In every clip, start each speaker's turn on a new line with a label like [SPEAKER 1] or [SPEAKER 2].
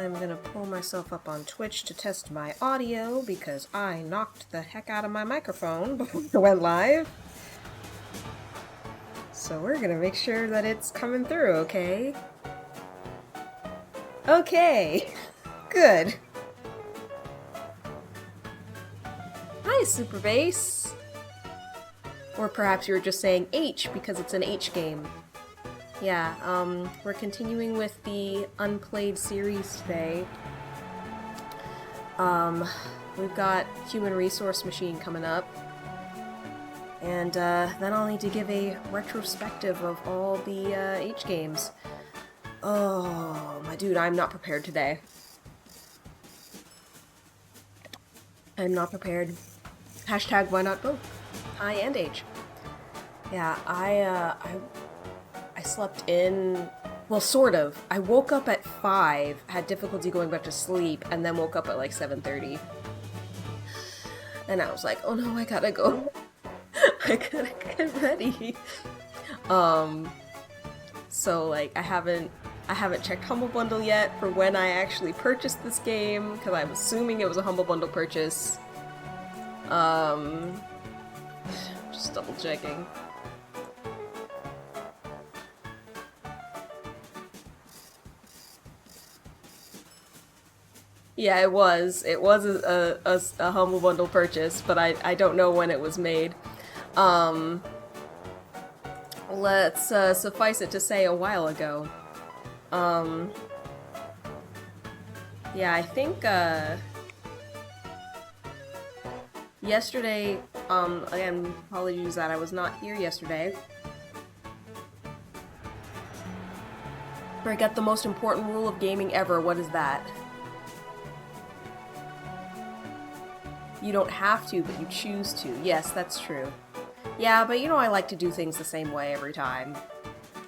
[SPEAKER 1] I'm gonna pull myself up on Twitch to test my audio because I knocked the heck out of my microphone before it went live. So we're gonna make sure that it's coming through, okay? Okay, good. Hi, Super Bass. Or perhaps you were just saying H because it's an H game. Yeah, we're continuing with the Unplayed series today. We've got Human Resource Machine coming up. And then I'll need to give a retrospective of all the H games. Oh, my dude, I'm not prepared today. I'm not prepared. Hashtag why not both? I and H. Yeah, I slept in, well, sort of. I woke up at 5, had difficulty going back to sleep, and then woke up at like 7:30. And I was like, oh no, I gotta go. I gotta get ready. So like, I haven't checked Humble Bundle yet for when I actually purchased this game, because I'm assuming it was a Humble Bundle purchase. Just double checking. Yeah, it was. It was a Humble Bundle purchase, but I don't know when it was made. Let's suffice it to say a while ago. Yeah, I think, yesterday, again, apologies that I was not here yesterday. Forget the most important rule of gaming ever. What is that? You don't have to, but you choose to. Yes, that's true. Yeah, but you know I like to do things the same way every time.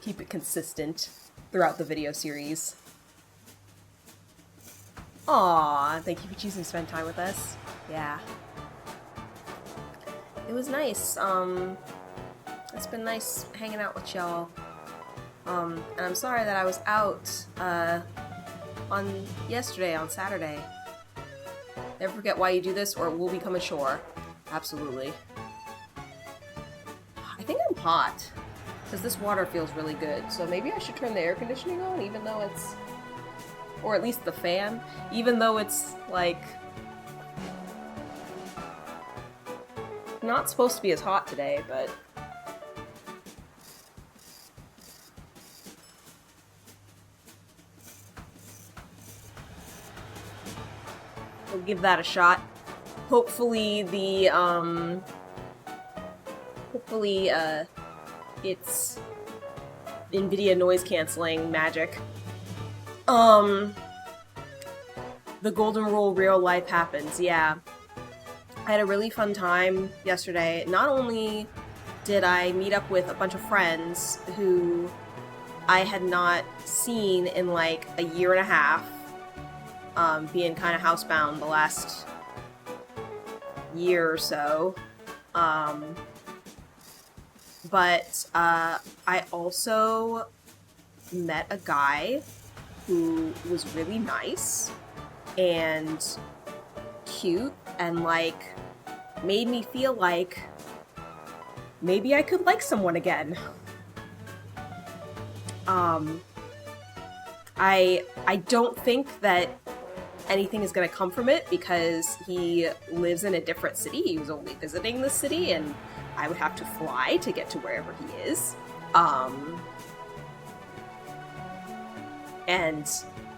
[SPEAKER 1] Keep it consistent throughout the video series. Aww, thank you for choosing to spend time with us. Yeah. It was nice. It's been nice hanging out with y'all. And I'm sorry that I was out, on Saturday. Never forget why you do this, or it will become a chore. Absolutely. I think I'm hot, because this water feels really good, so maybe I should turn the air conditioning on, even though it's... or at least the fan, even though it's, like... not supposed to be as hot today, but... we'll give that a shot. Hopefully the, it's NVIDIA noise canceling magic. The golden rule real life happens, yeah. I had a really fun time yesterday. Not only did I meet up with a bunch of friends who I had not seen in like a year and a half, being kind of housebound the last year or so, but I also met a guy who was really nice and cute and like made me feel like maybe I could like someone again. I don't think that anything is going to come from it because he lives in a different city. He was only visiting the city and I would have to fly to get to wherever he is. And,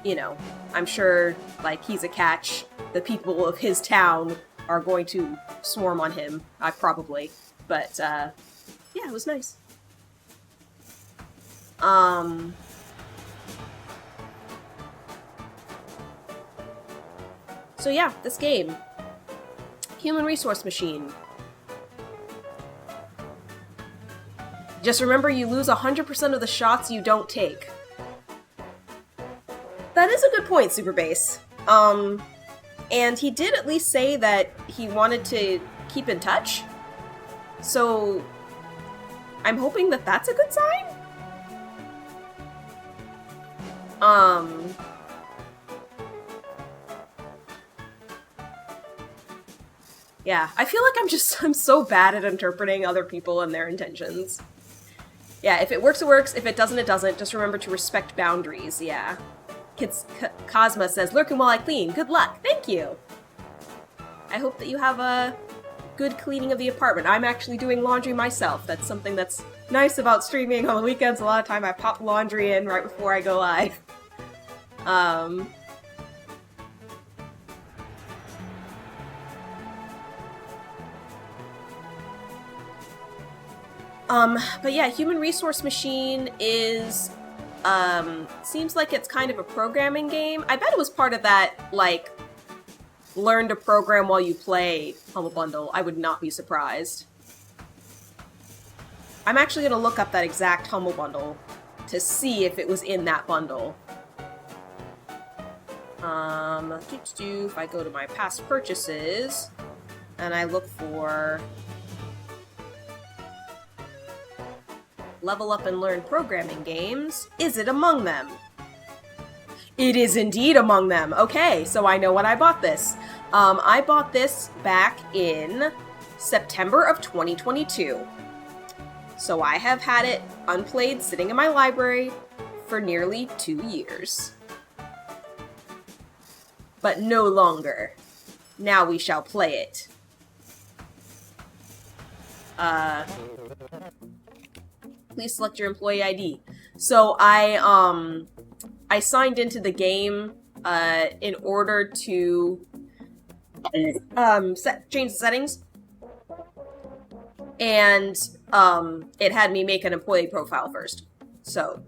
[SPEAKER 1] you know, I'm sure, like, he's a catch. The people of his town are going to swarm on him, probably. But, yeah, it was nice. So yeah, this game. Human Resource Machine. Just remember you lose 100% of the shots you don't take. That is a good point, Super Bass. And he did at least say that he wanted to keep in touch. So I'm hoping that that's a good sign. Yeah, I feel like I'm so bad at interpreting other people and their intentions. Yeah, if it works, it works. If it doesn't, it doesn't. Just remember to respect boundaries, yeah. Cosma says, lurking while I clean. Good luck. Thank you. I hope that you have a good cleaning of the apartment. I'm actually doing laundry myself. That's something that's nice about streaming on the weekends. A lot of time I pop laundry in right before I go live. But yeah, Human Resource Machine is, seems like it's kind of a programming game. I bet it was part of that, like, learn to program while you play Humble Bundle. I would not be surprised. I'm actually gonna look up that exact Humble Bundle to see if it was in that bundle. If I go to my past purchases, and I look for Level Up and Learn programming games, is it among them? It is indeed among them. Okay, so I know when I bought this. I bought this back in September of 2022. So I have had it unplayed sitting in my library for nearly 2 years. But no longer. Now we shall play it. Please select your employee ID. So I signed into the game in order to change the settings, and it had me make an employee profile first. So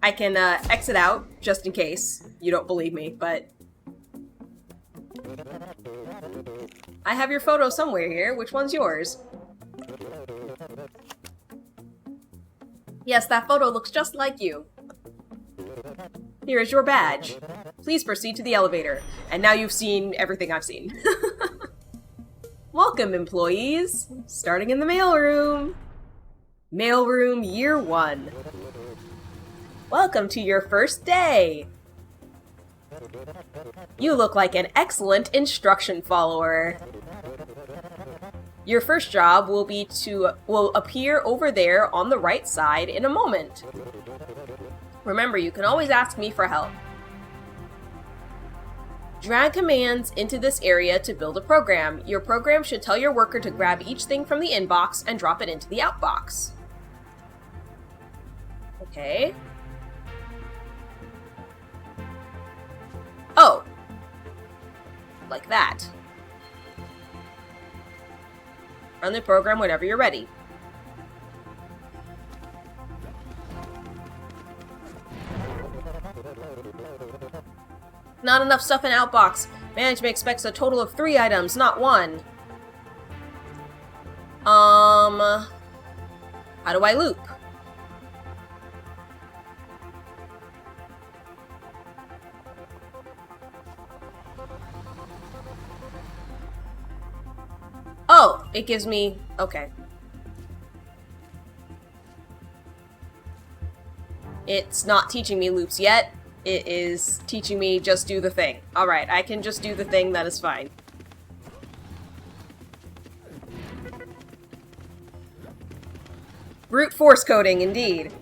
[SPEAKER 1] I can exit out just in case you don't believe me, but I have your photo somewhere here. Which one's yours? Yes, that photo looks just like you. Here is your badge. Please proceed to the elevator. And now you've seen everything I've seen. Welcome, employees. Starting in the mailroom. Mailroom Year 1. Welcome to your first day. You look like an excellent instruction follower. Your first job will appear over there on the right side in a moment. Remember, you can always ask me for help. Drag commands into this area to build a program. Your program should tell your worker to grab each thing from the inbox and drop it into the outbox. Okay. Oh. Like that. Run the program whenever you're ready. Not enough stuff in outbox. Management expects a total of 3 items, not 1. How do I loop? Oh, it gives me... okay. It's not teaching me loops yet. It is teaching me just do the thing. Alright, I can just do the thing, that is fine. Brute force coding, indeed.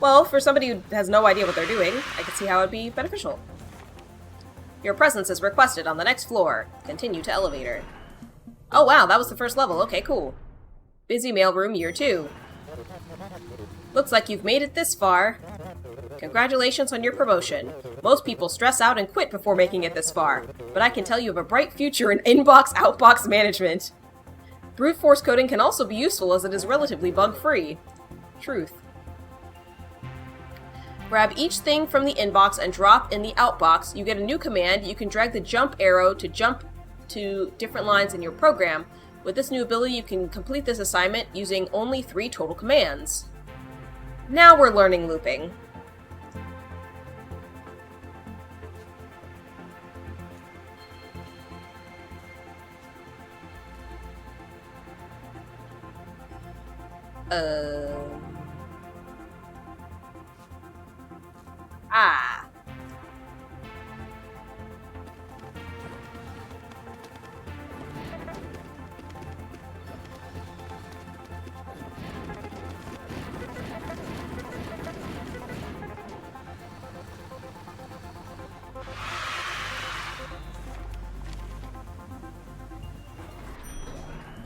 [SPEAKER 1] Well, for somebody who has no idea what they're doing, I can see how it'd be beneficial. Your presence is requested on the next floor. Continue to elevator. Oh wow, that was the first level. Okay, cool. Busy mailroom Year 2. Looks like you've made it this far. Congratulations on your promotion. Most people stress out and quit before making it this far, but I can tell you have a bright future in inbox-outbox management. Brute force coding can also be useful as it is relatively bug-free. Truth. Grab each thing from the inbox and drop in the outbox. You get a new command. You can drag the jump arrow to jump to different lines in your program. With this new ability, you can complete this assignment using only 3 total commands. Now we're learning looping. Ah.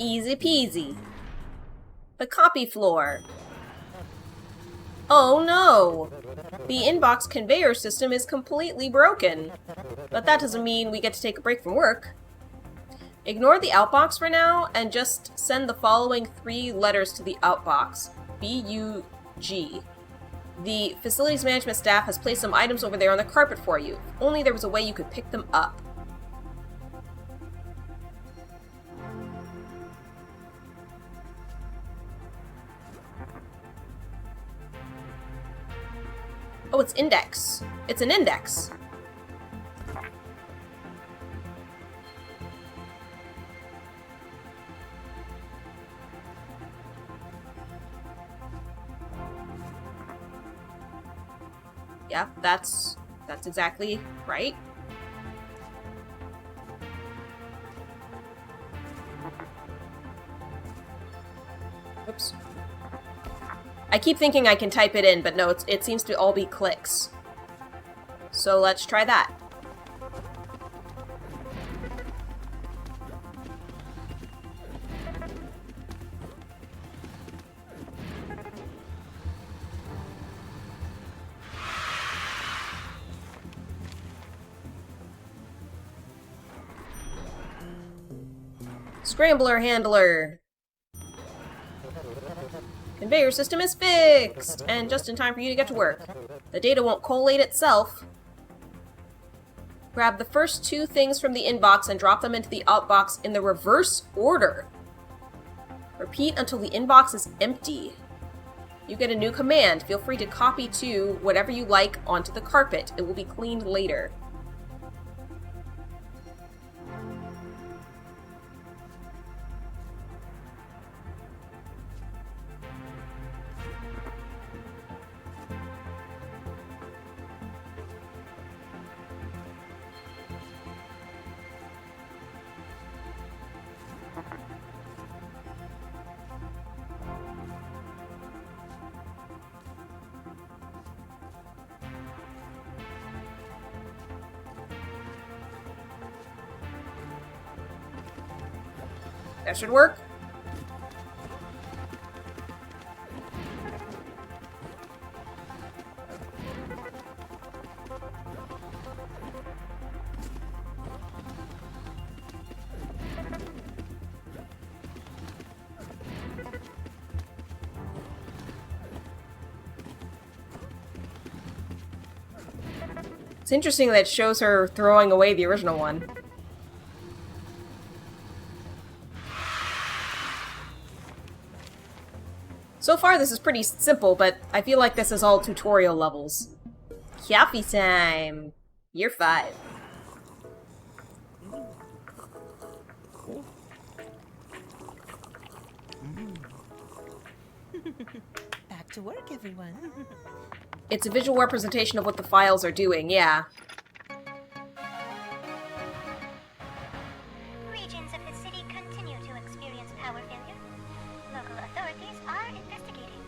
[SPEAKER 1] Easy peasy. The copy floor. Oh no! The inbox conveyor system is completely broken. But that doesn't mean we get to take a break from work. Ignore the outbox for now, and just send the following 3 letters to the outbox. B-U-G. The facilities management staff has placed some items over there on the carpet for you. If only there was a way you could pick them up. Oh, it's index. It's an index. Yeah, that's exactly right. Oops. I keep thinking I can type it in, but no, it seems to all be clicks. So let's try that. Scrambler handler. Conveyor system is fixed! And just in time for you to get to work. The data won't collate itself. Grab the first 2 things from the inbox and drop them into the outbox in the reverse order. Repeat until the inbox is empty. You get a new command. Feel free to copy to whatever you like onto the carpet. It will be cleaned later. That should work. It's interesting that it shows her throwing away the original one. So far, this is pretty simple, but I feel like this is all tutorial levels. Coffee time! Year 5.
[SPEAKER 2] Back to work, everyone.
[SPEAKER 1] It's a visual representation of what the files are doing, yeah.
[SPEAKER 3] Regions of the city continue to experience power failure. Local authorities are investigating.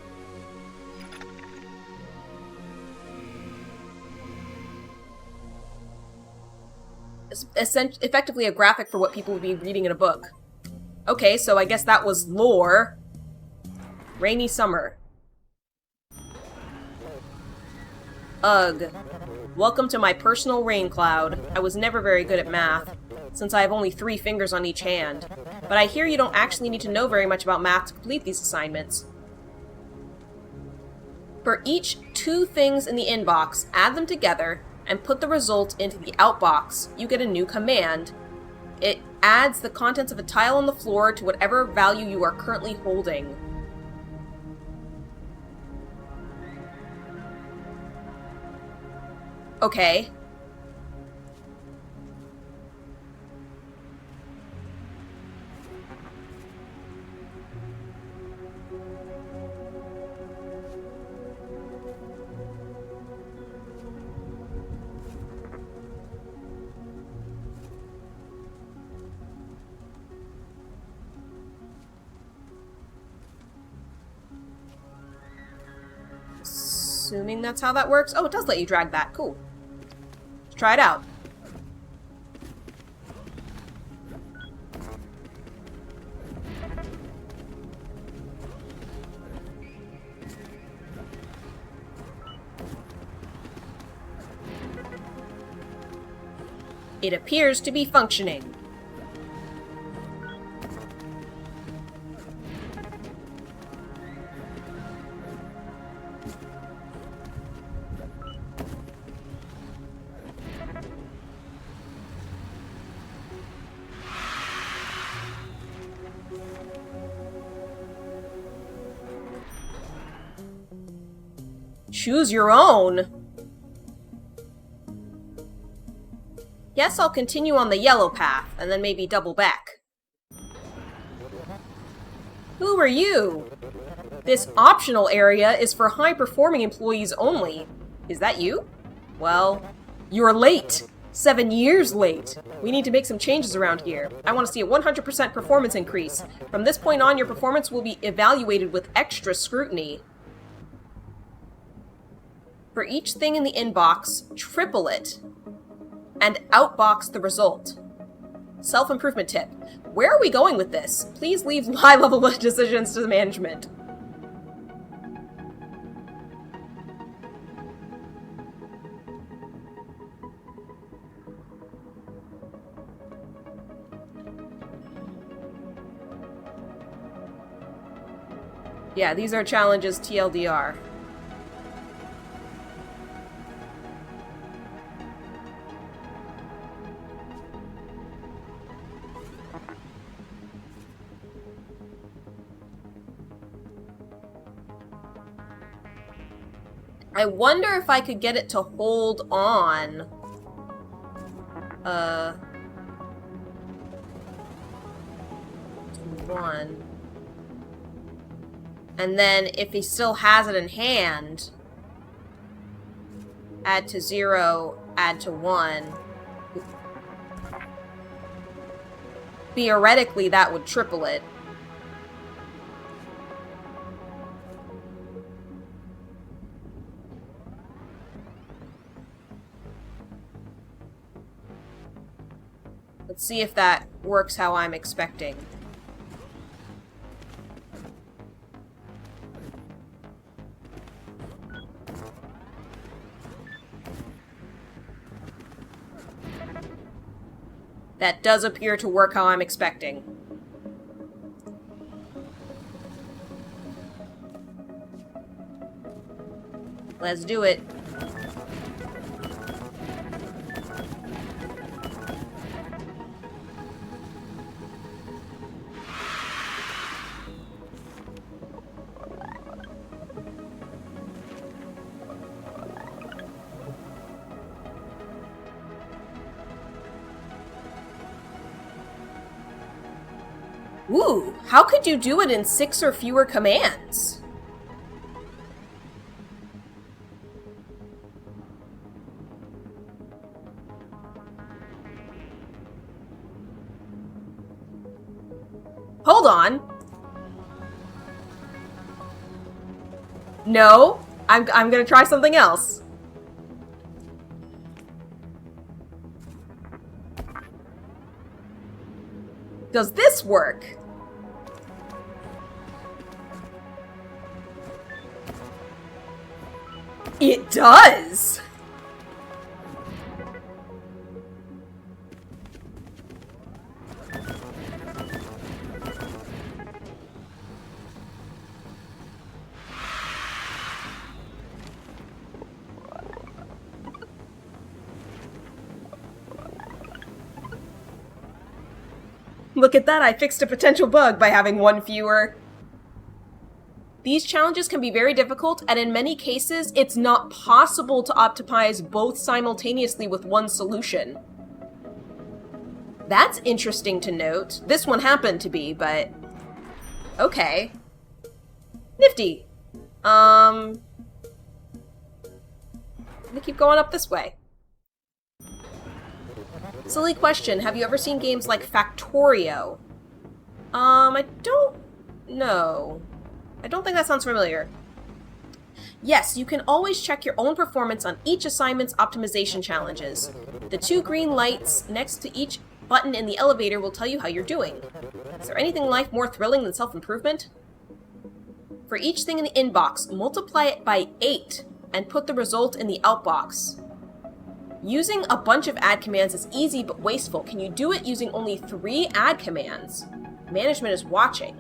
[SPEAKER 1] It's effectively a graphic for what people would be reading in a book. Okay, so I guess that was lore. Rainy summer. Ugh. Welcome to my personal rain cloud. I was never very good at math, since I have only 3 fingers on each hand. But I hear you don't actually need to know very much about math to complete these assignments. For each 2 things in the inbox, add them together and put the result into the outbox. You get a new command. It adds the contents of a tile on the floor to whatever value you are currently holding. Okay. Assuming that's how that works. Oh, it does let you drag that. Cool. Let's try it out. It appears to be functioning. Choose your own. Guess I'll continue on the yellow path, and then maybe double back. Who are you? This optional area is for high-performing employees only. Is that you? Well, you're late. 7 years late. We need to make some changes around here. I want to see a 100% performance increase. From this point on, your performance will be evaluated with extra scrutiny. For each thing in the inbox, triple it, and outbox the result. Self-improvement tip. Where are we going with this? Please leave high-level decisions to the management. Yeah, these are challenges TLDR. I wonder if I could get it to hold on. One. And then if he still has it in hand, add to 0, add to 1. Theoretically, that would triple it. Let's see if that works how I'm expecting. That does appear to work how I'm expecting. Let's do it. Ooh, how could you do it in 6 or fewer commands? Hold on. No, I'm gonna try something else. Does this work? It does! Look at that, I fixed a potential bug by having one fewer. These challenges can be very difficult, and in many cases, it's not possible to optimize both simultaneously with one solution. That's interesting to note. This one happened to be, but... okay. Nifty. Let me keep going up this way. Silly question, have you ever seen games like Factorio? I don't know. I don't think that sounds familiar. Yes, you can always check your own performance on each assignment's optimization challenges. The 2 green lights next to each button in the elevator will tell you how you're doing. Is there anything in life more thrilling than self-improvement? For each thing in the inbox, multiply it by 8 and put the result in the outbox. Using a bunch of add commands is easy but wasteful. Can you do it using only 3 add commands? Management is watching.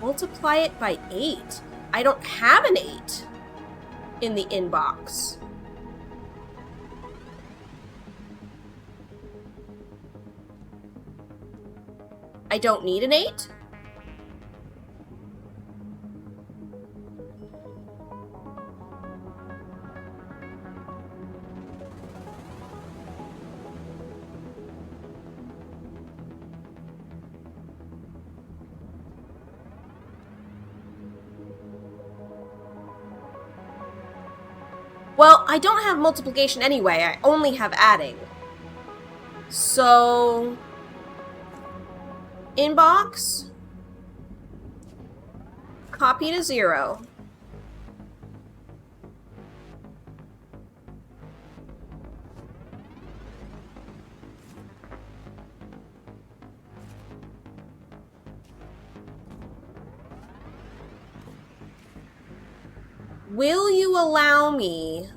[SPEAKER 1] Multiply it by 8. I don't have an 8 in the inbox. I don't need an 8? Well, I don't have multiplication anyway. I only have adding. So... inbox, copy to 0. Will you allow me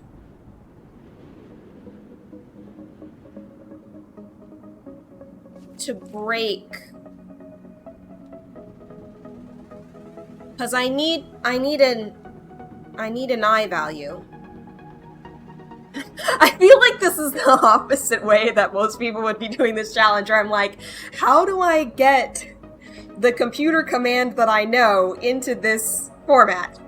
[SPEAKER 1] to break? Because I need an I value. I feel like this is the opposite way that most people would be doing this challenge, where I'm like, how do I get the computer command that I know into this format?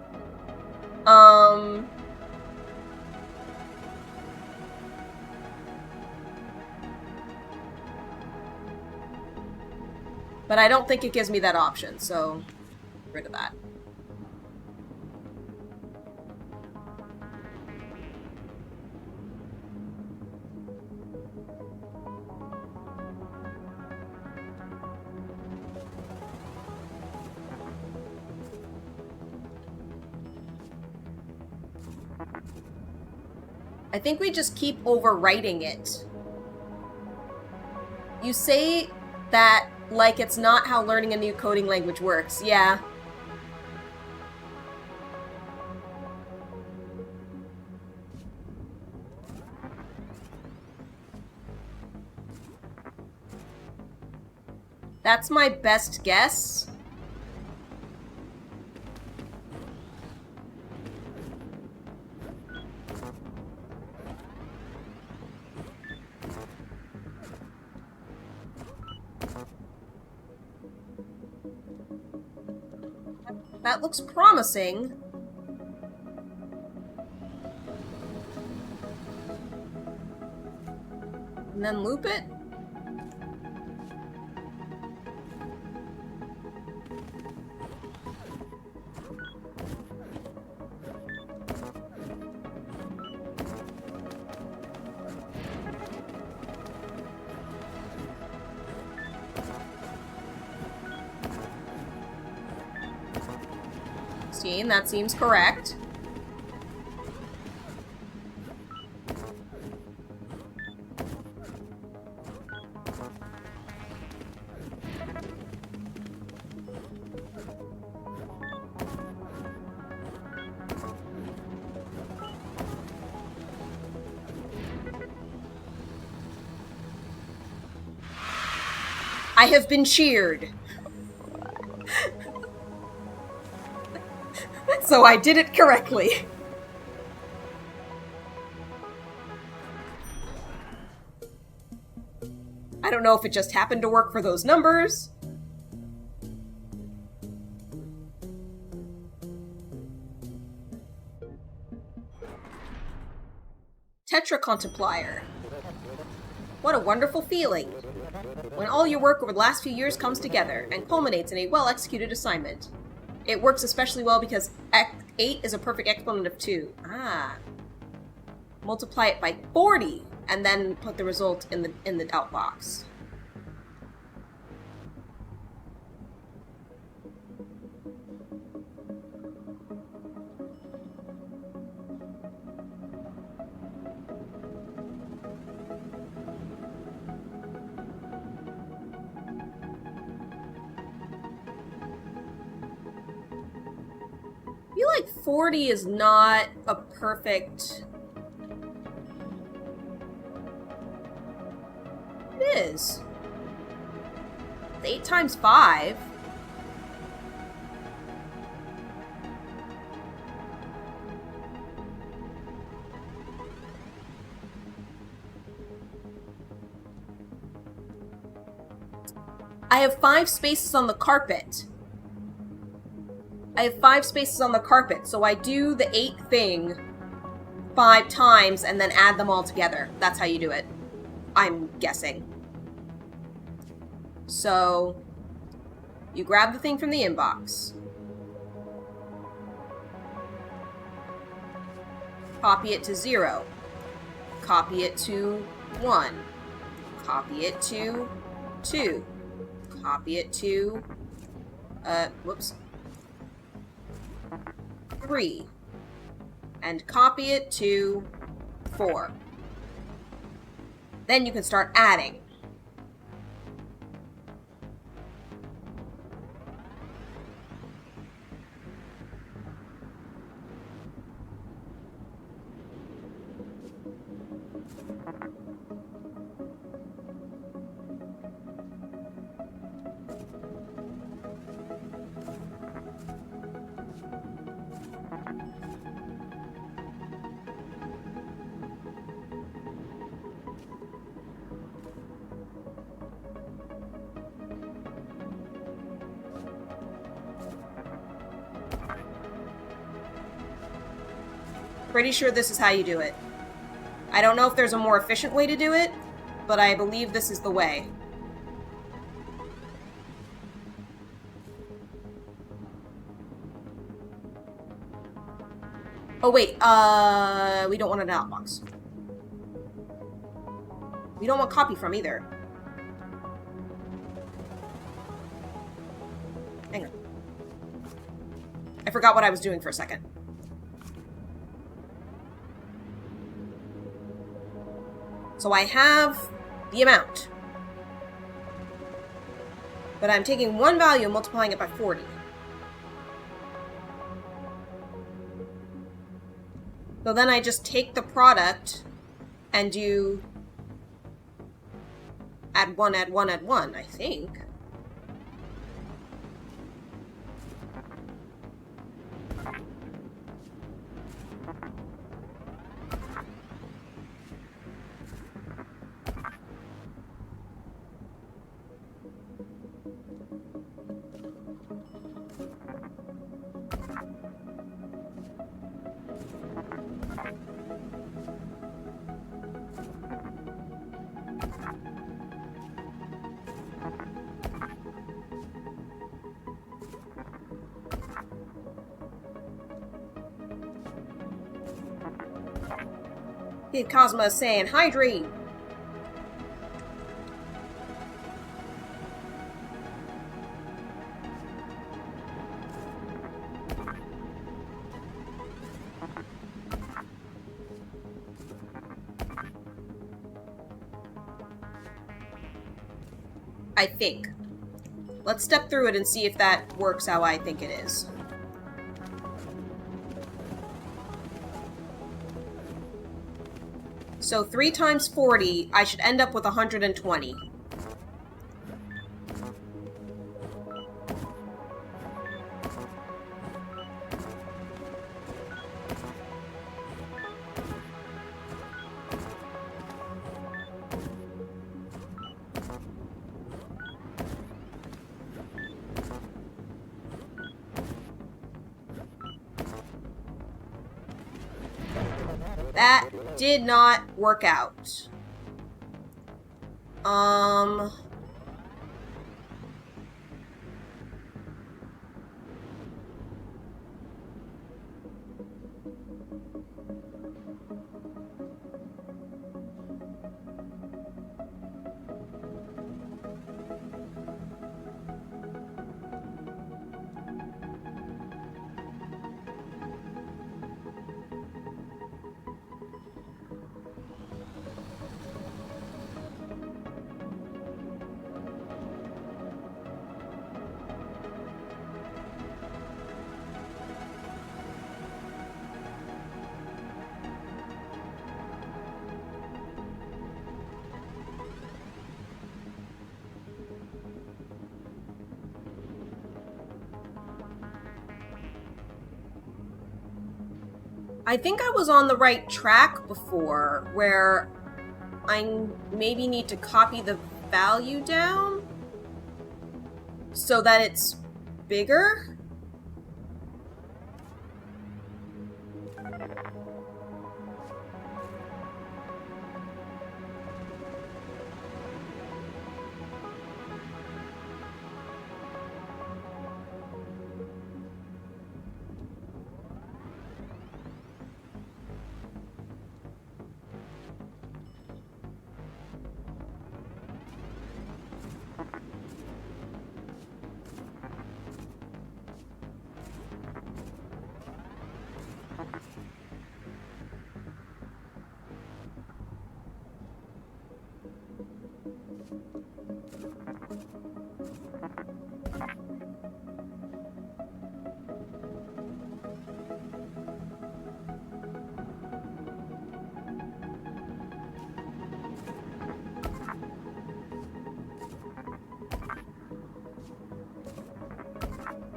[SPEAKER 1] But I don't think it gives me that option, so get rid of that. I think we just keep overwriting it. You say that like it's not how learning a new coding language works. Yeah. That's my best guess. That looks promising. And then loop it. That seems correct. I have been cheered. So I did it correctly. I don't know if it just happened to work for those numbers. Tetracontemplier. What a wonderful feeling. When all your work over the last few years comes together and culminates in a well-executed assignment. It works especially well because 8 is a perfect exponent of 2. Ah. Multiply it by 40 and then put the result in the outbox. 40 is not a perfect... It is. 8 times 5. I have 5 spaces on the carpet. I have 5 spaces on the carpet, so I do the 8 thing 5 times and then add them all together. That's how you do it. I'm guessing. So, you grab the thing from the inbox. Copy it to 0. Copy it to 1. Copy it to 2. Copy it to, whoops, 3. And copy it to 4. Then you can start adding. Pretty sure this is how you do it. I don't know if there's a more efficient way to do it, but I believe this is the way. Oh wait, we don't want an outbox. We don't want copy from either. Hang on. I forgot what I was doing for a second. So I have the amount. But I'm taking one value and multiplying it by 40. So then I just take the product and do add 1, add 1, add 1, I think. Kid Cosmo saying, hydrate! I think. Let's step through it and see if that works how I think it is. So 3 times 40, I should end up with 120. That did not work out. I think I was on the right track before, where I maybe need to copy the value down so that it's bigger.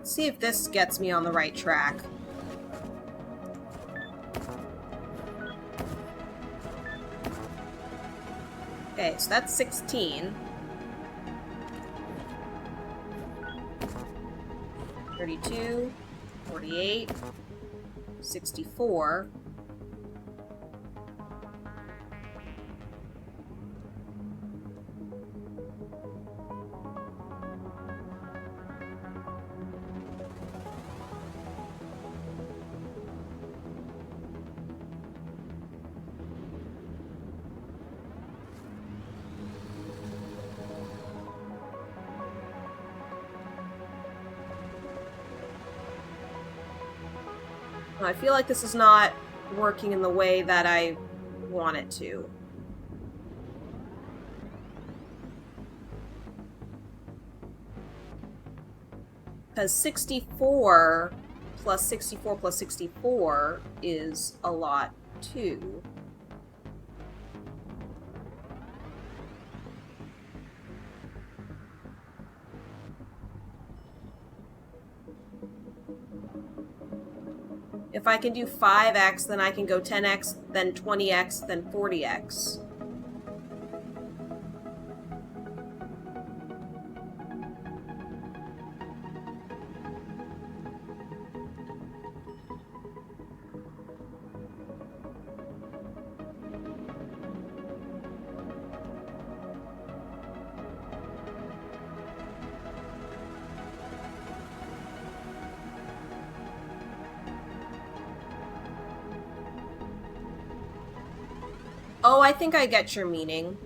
[SPEAKER 1] See if this gets me on the right track. Okay, so that's 16. 32, 48, 64. I feel like this is not working in the way that I want it to. Because 64 plus 64 plus 64 is a lot too. If I can do 5x, then I can go 10x, then 20x, then 40x. Oh, I think I get your meaning.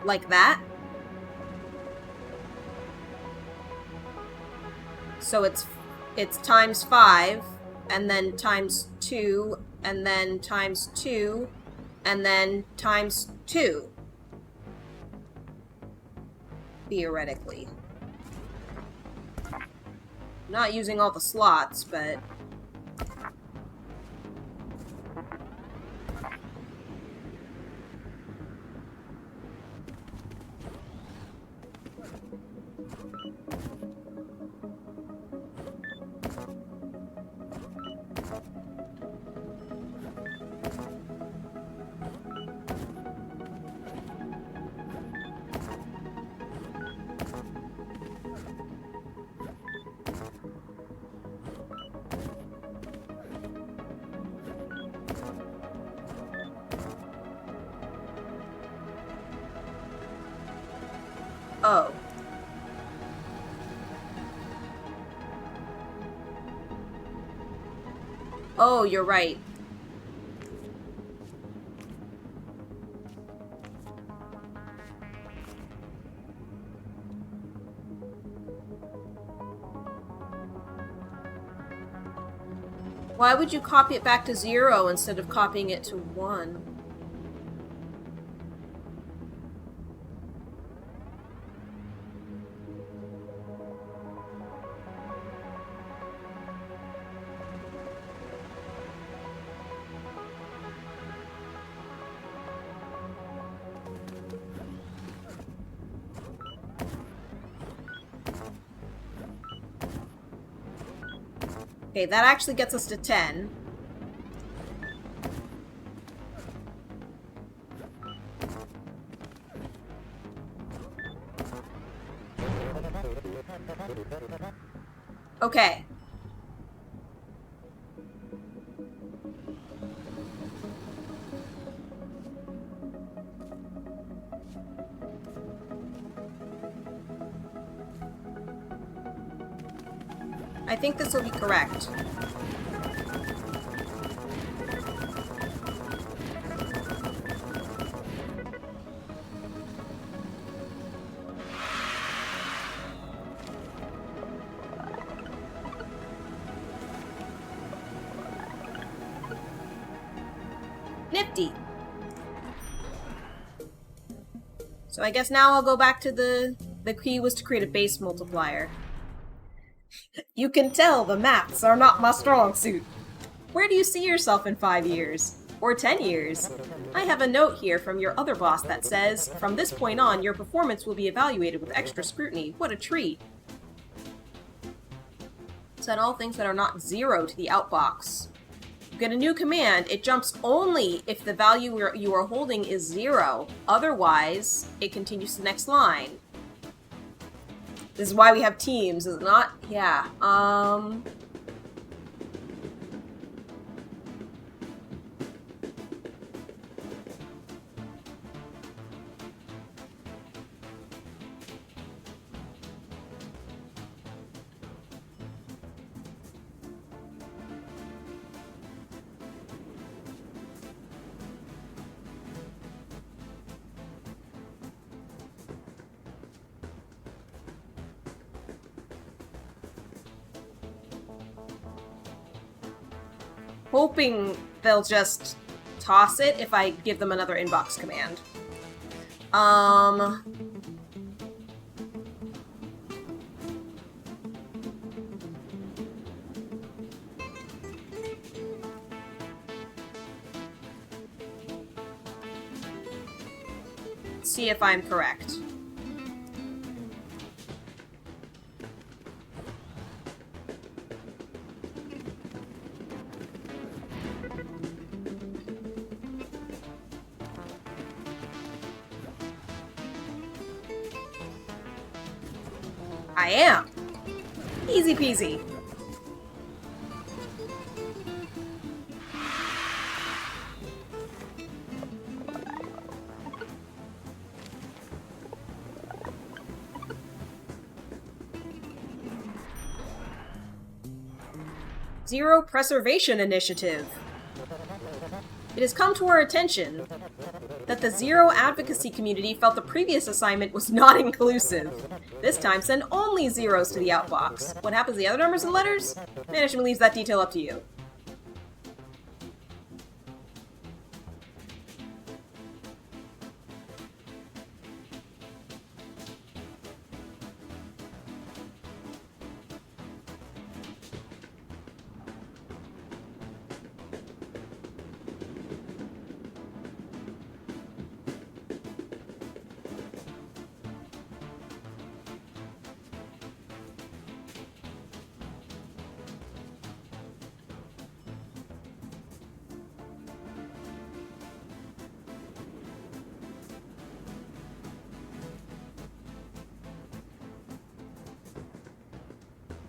[SPEAKER 1] Like that? So it's times 5, and then times 2, and then times 2, and then times 2. Theoretically. Not using all the slots, but... Oh. Oh, you're right. Why would you copy it back to 0 instead of copying it to 1? Okay, that actually gets us to 10. Okay. I think this will be correct. Nifty. So I guess now I'll go back to the key was to create a base multiplier. You can tell the maths are not my strong suit. Where do you see yourself in 5 years? Or 10 years? I have a note here from your other boss that says, from this point on, your performance will be evaluated with extra scrutiny. What a treat. Set all things that are not 0 to the outbox. You get a new command. It jumps only if the value you are holding is 0. Otherwise, it continues to the next line. This is why we have teams, is it not? Yeah. Hoping they'll just toss it if I give them another inbox command. See if I'm correct. I am. Easy peasy. Zero Preservation Initiative. It has come to our attention that the Zero advocacy community felt the previous assignment was not inclusive. This time, send only zeros to the outbox. What happens to the other numbers and letters? Management leaves that detail up to you.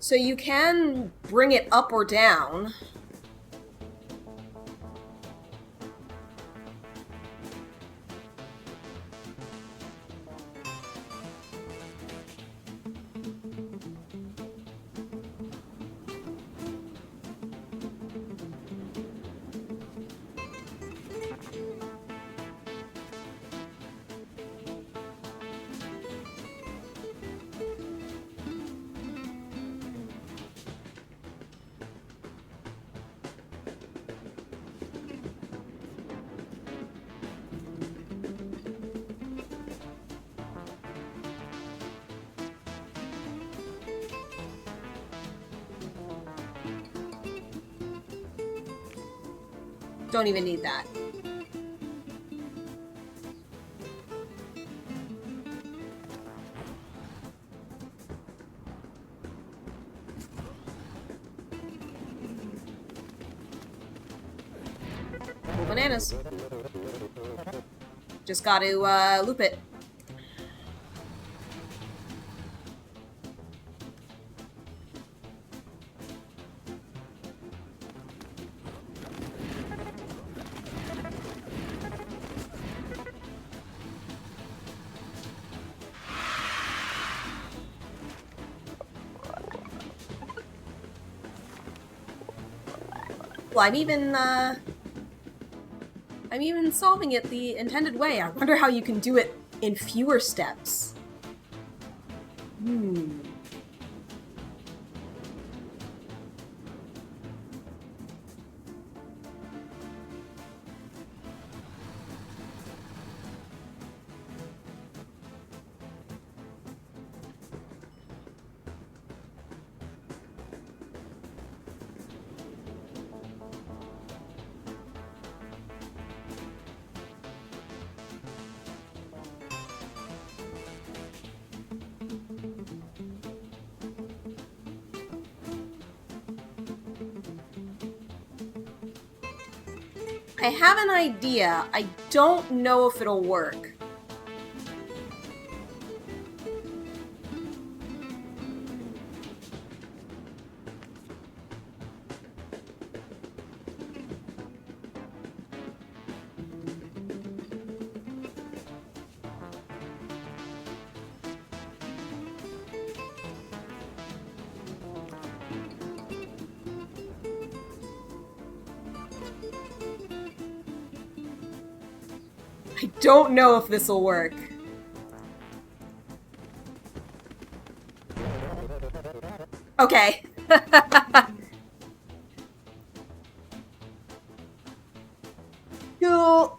[SPEAKER 1] So you can bring it up or down. Don't even need that. bananas. Just gotta, loop it. Well, I'm even solving it the intended way. I wonder how you can do it in fewer steps. I have an idea. I don't know if it'll work. I don't know if this'll work. Okay. Cool.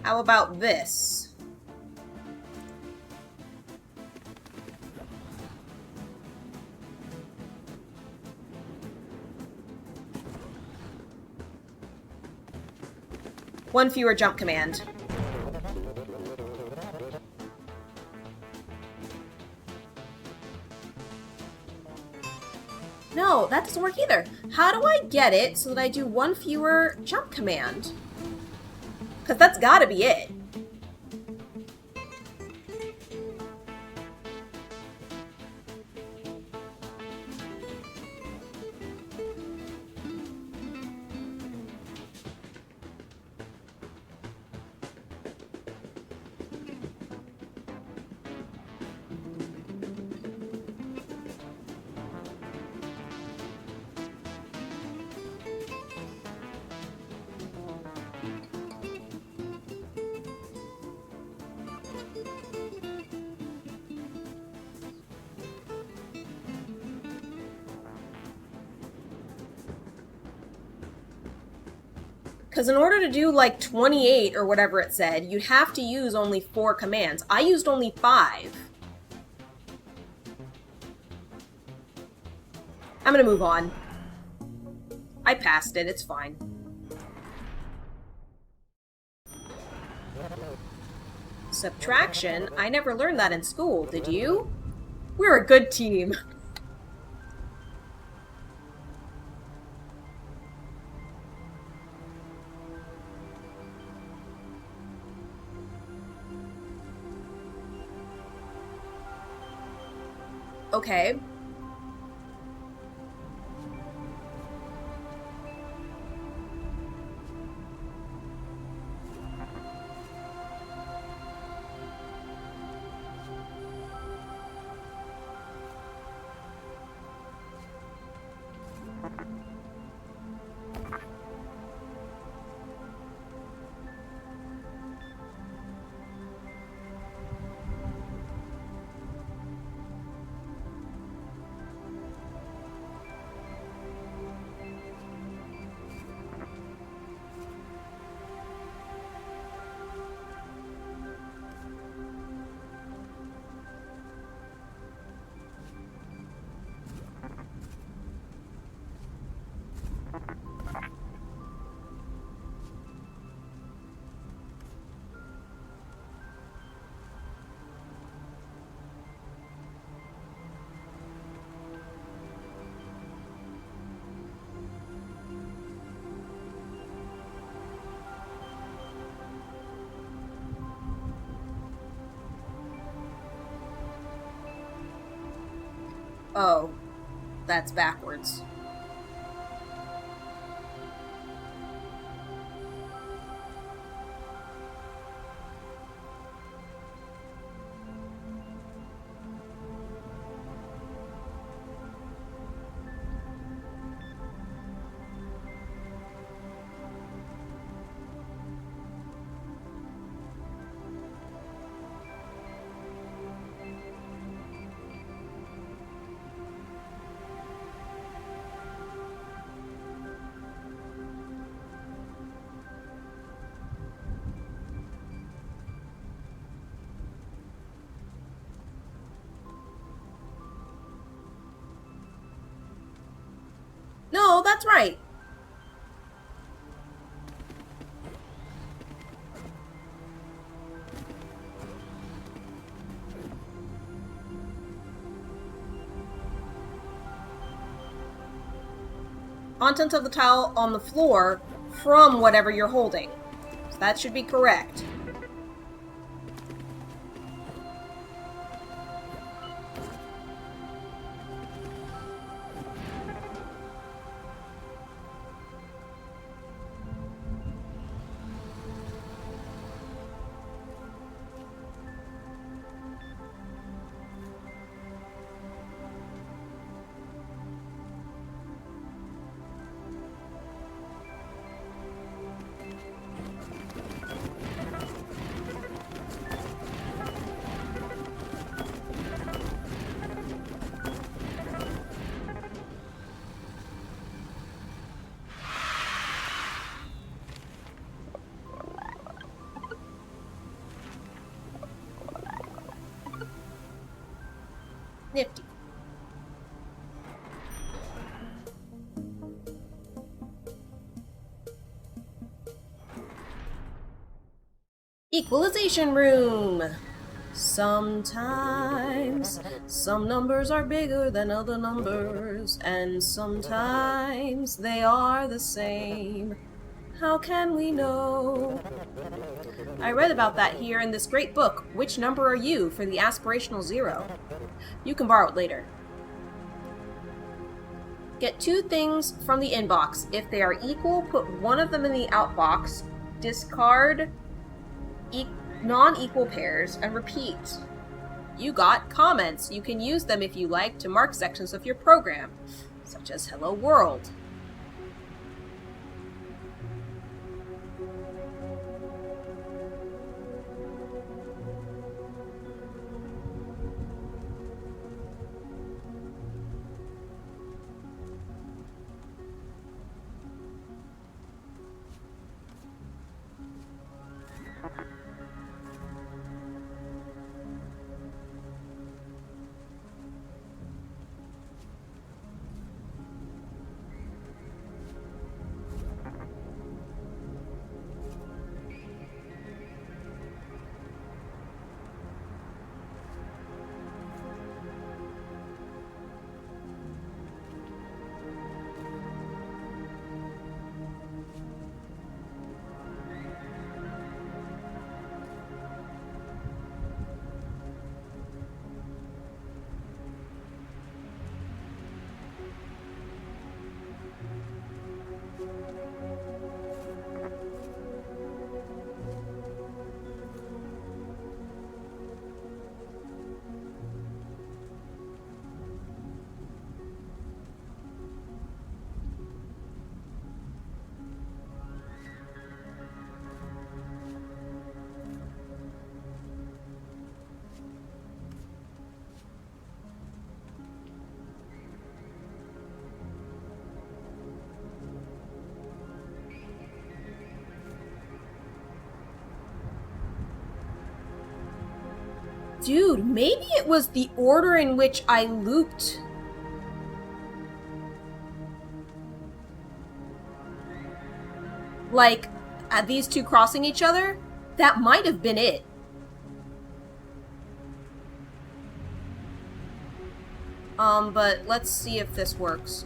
[SPEAKER 1] How about this? One fewer jump command. No, that doesn't work either. How do I get it so that I do one fewer jump command? Because that's gotta be it. Because in order to do, like, 28 or whatever it said, you'd have to use only 4 commands. I used only 5. I'm gonna move on. I passed it, it's fine. Subtraction? I never learned that in school, did you? We're a good team. Okay. Oh, that's backwards. No, that's right. Contents of the tile on the floor from whatever you're holding. So that should be correct. Nifty. Equalization room. Sometimes some numbers are bigger than other numbers, and sometimes they are the same. How can we know? I read about that here in this great book, Which Number Are You? For the Aspirational Zero. You can borrow it later. Get 2 things from the inbox. If they are equal, put one of them in the outbox. Discard non-equal pairs and repeat. You got comments. You can use them if you like to mark sections of your program, such as Hello World. Dude, maybe it was the order in which I looped. Like, these two crossing each other? That might have been it. But let's see if this works.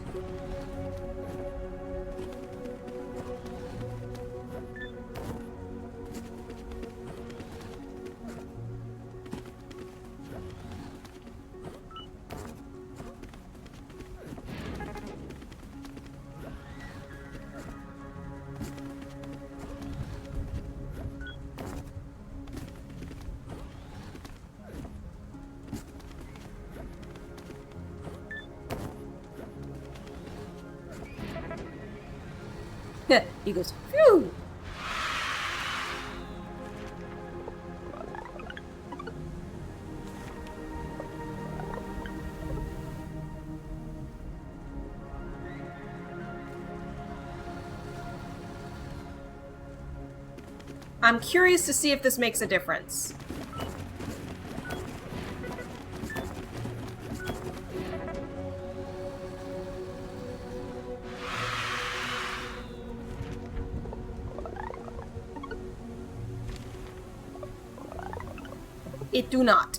[SPEAKER 1] He goes, phew! I'm curious to see if this makes a difference. It do not.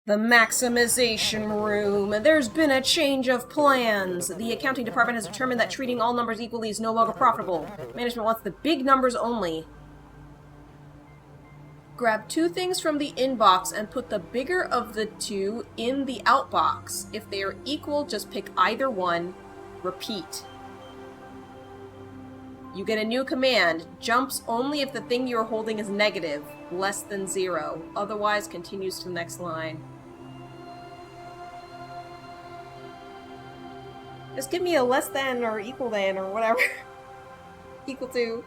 [SPEAKER 1] The maximization room. There's been a change of plans. The accounting department has determined that treating all numbers equally is no longer profitable. Management wants the big numbers only. Grab 2 things from the inbox and put the bigger of the 2 in the outbox. If they are equal, just pick either one. Repeat. You get a new command. Jumps only if the thing you're holding is negative, less than 0. Otherwise, continues to the next line. Just give me a less than or equal than or whatever. Equal to.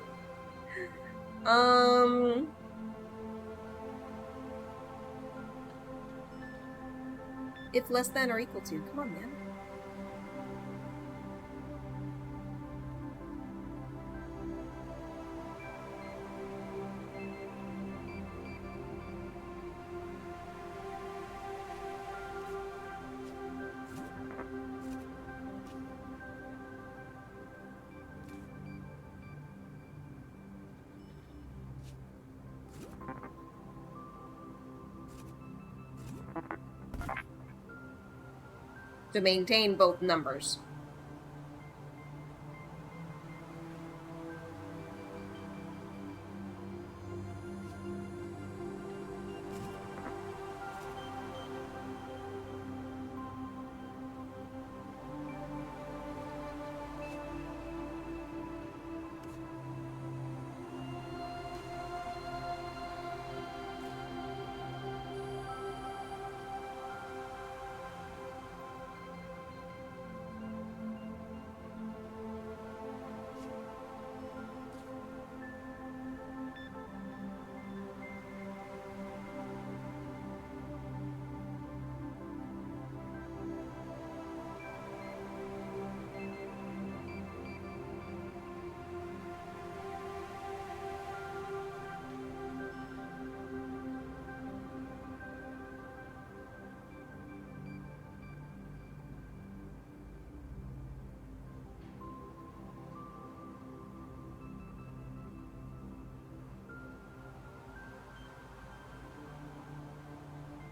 [SPEAKER 1] It's less than or equal to. Come on, man. To maintain both numbers.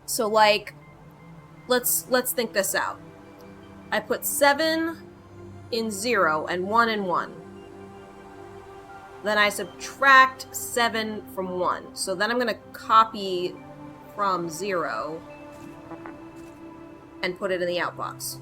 [SPEAKER 1] So, like, let's think this out. I put 7 in 0 and 1 in 1. Then I subtract 7 from 1. So then I'm going to copy from 0 and put it in the outbox.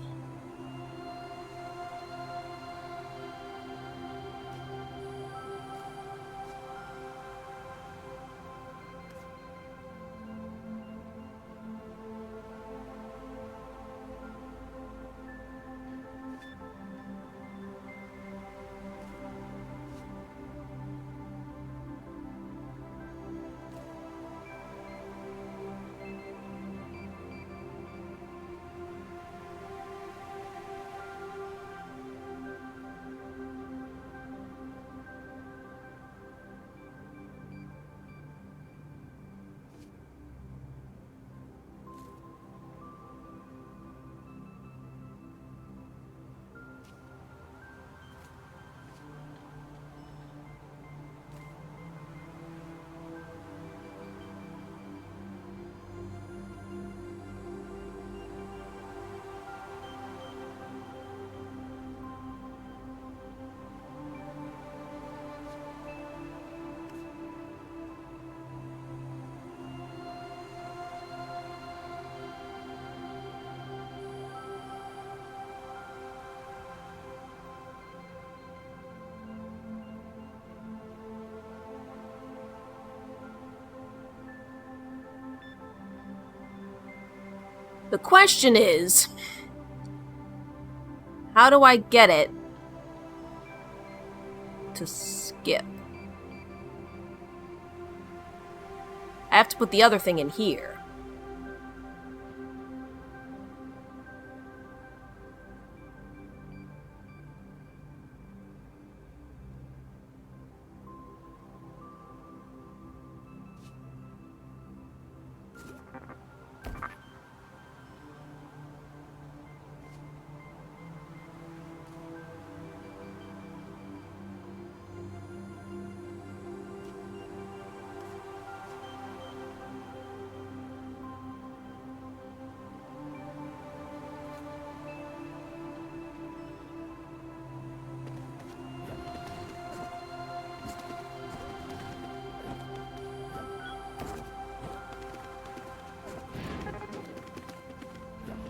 [SPEAKER 1] The question is, how do I get it to skip? I have to put the other thing in here.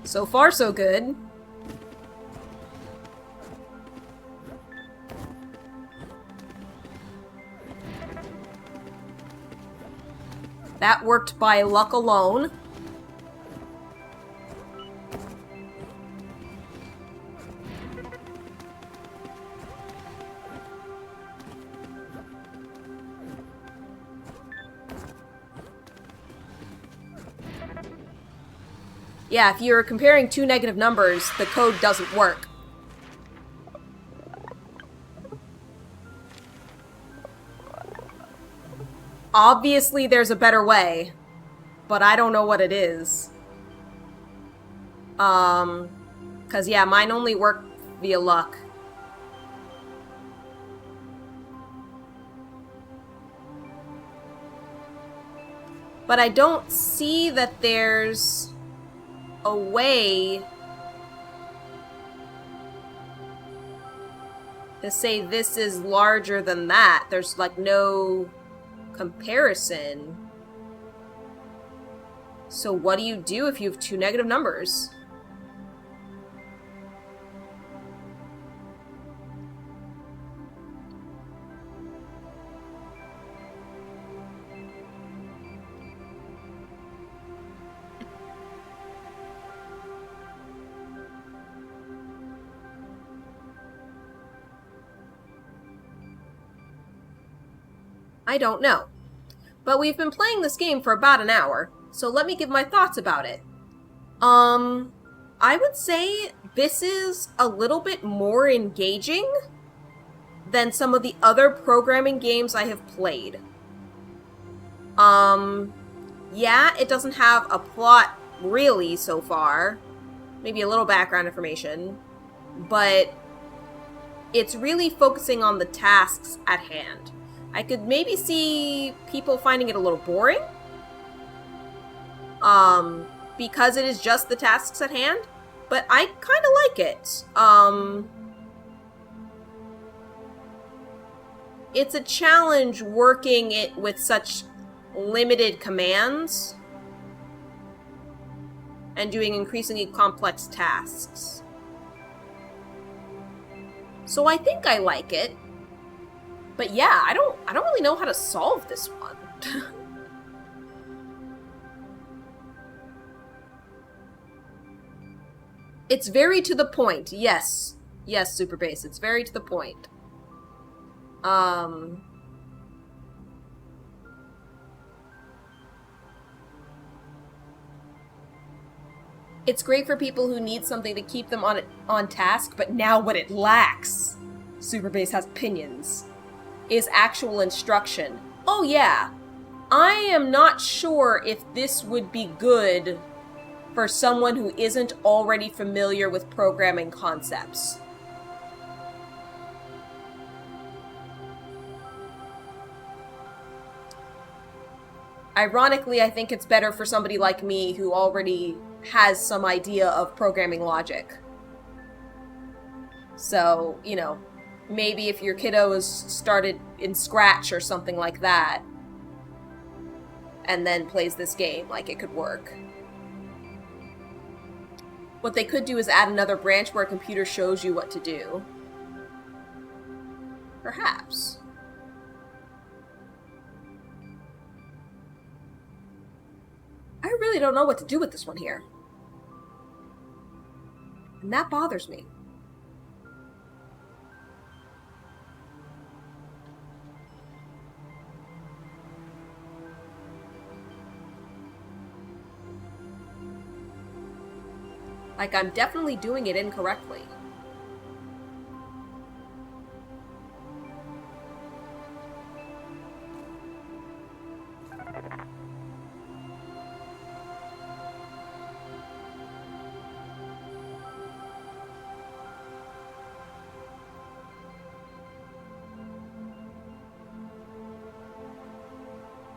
[SPEAKER 1] So far, so good. That worked by luck alone. Yeah, if you're comparing two negative numbers, the code doesn't work. Obviously, there's a better way, but I don't know what it is. Cause yeah, mine only work via luck. But I don't see that there's a way to say this is larger than that. There's like no comparison. So what do you do if you have two negative numbers? I don't know. But we've been playing this game for about an hour, so let me give my thoughts about it. I would say this is a little bit more engaging than some of the other programming games I have played. Yeah, it doesn't have a plot really so far. Maybe a little background information. But it's really focusing on the tasks at hand. I could maybe see people finding it a little boring. Because it is just the tasks at hand. But I kind of like it. It's a challenge working it with such limited commands and doing increasingly complex tasks. So I think I like it. But yeah, I don't really know how to solve this one. It's very to the point. Yes. Yes, Super Bass. It's very to the point. It's great for people who need something to keep them on task, but now what it lacks, Super Bass has opinions, is actual instruction. Oh yeah, I am not sure if this would be good for someone who isn't already familiar with programming concepts. Ironically, I think it's better for somebody like me who already has some idea of programming logic. So, you know, maybe if your kiddo is started in Scratch or something like that, and then plays this game, like, it could work. What they could do is add another branch where a computer shows you what to do. Perhaps. I really don't know what to do with this one here. And that bothers me. Like, I'm definitely doing it incorrectly.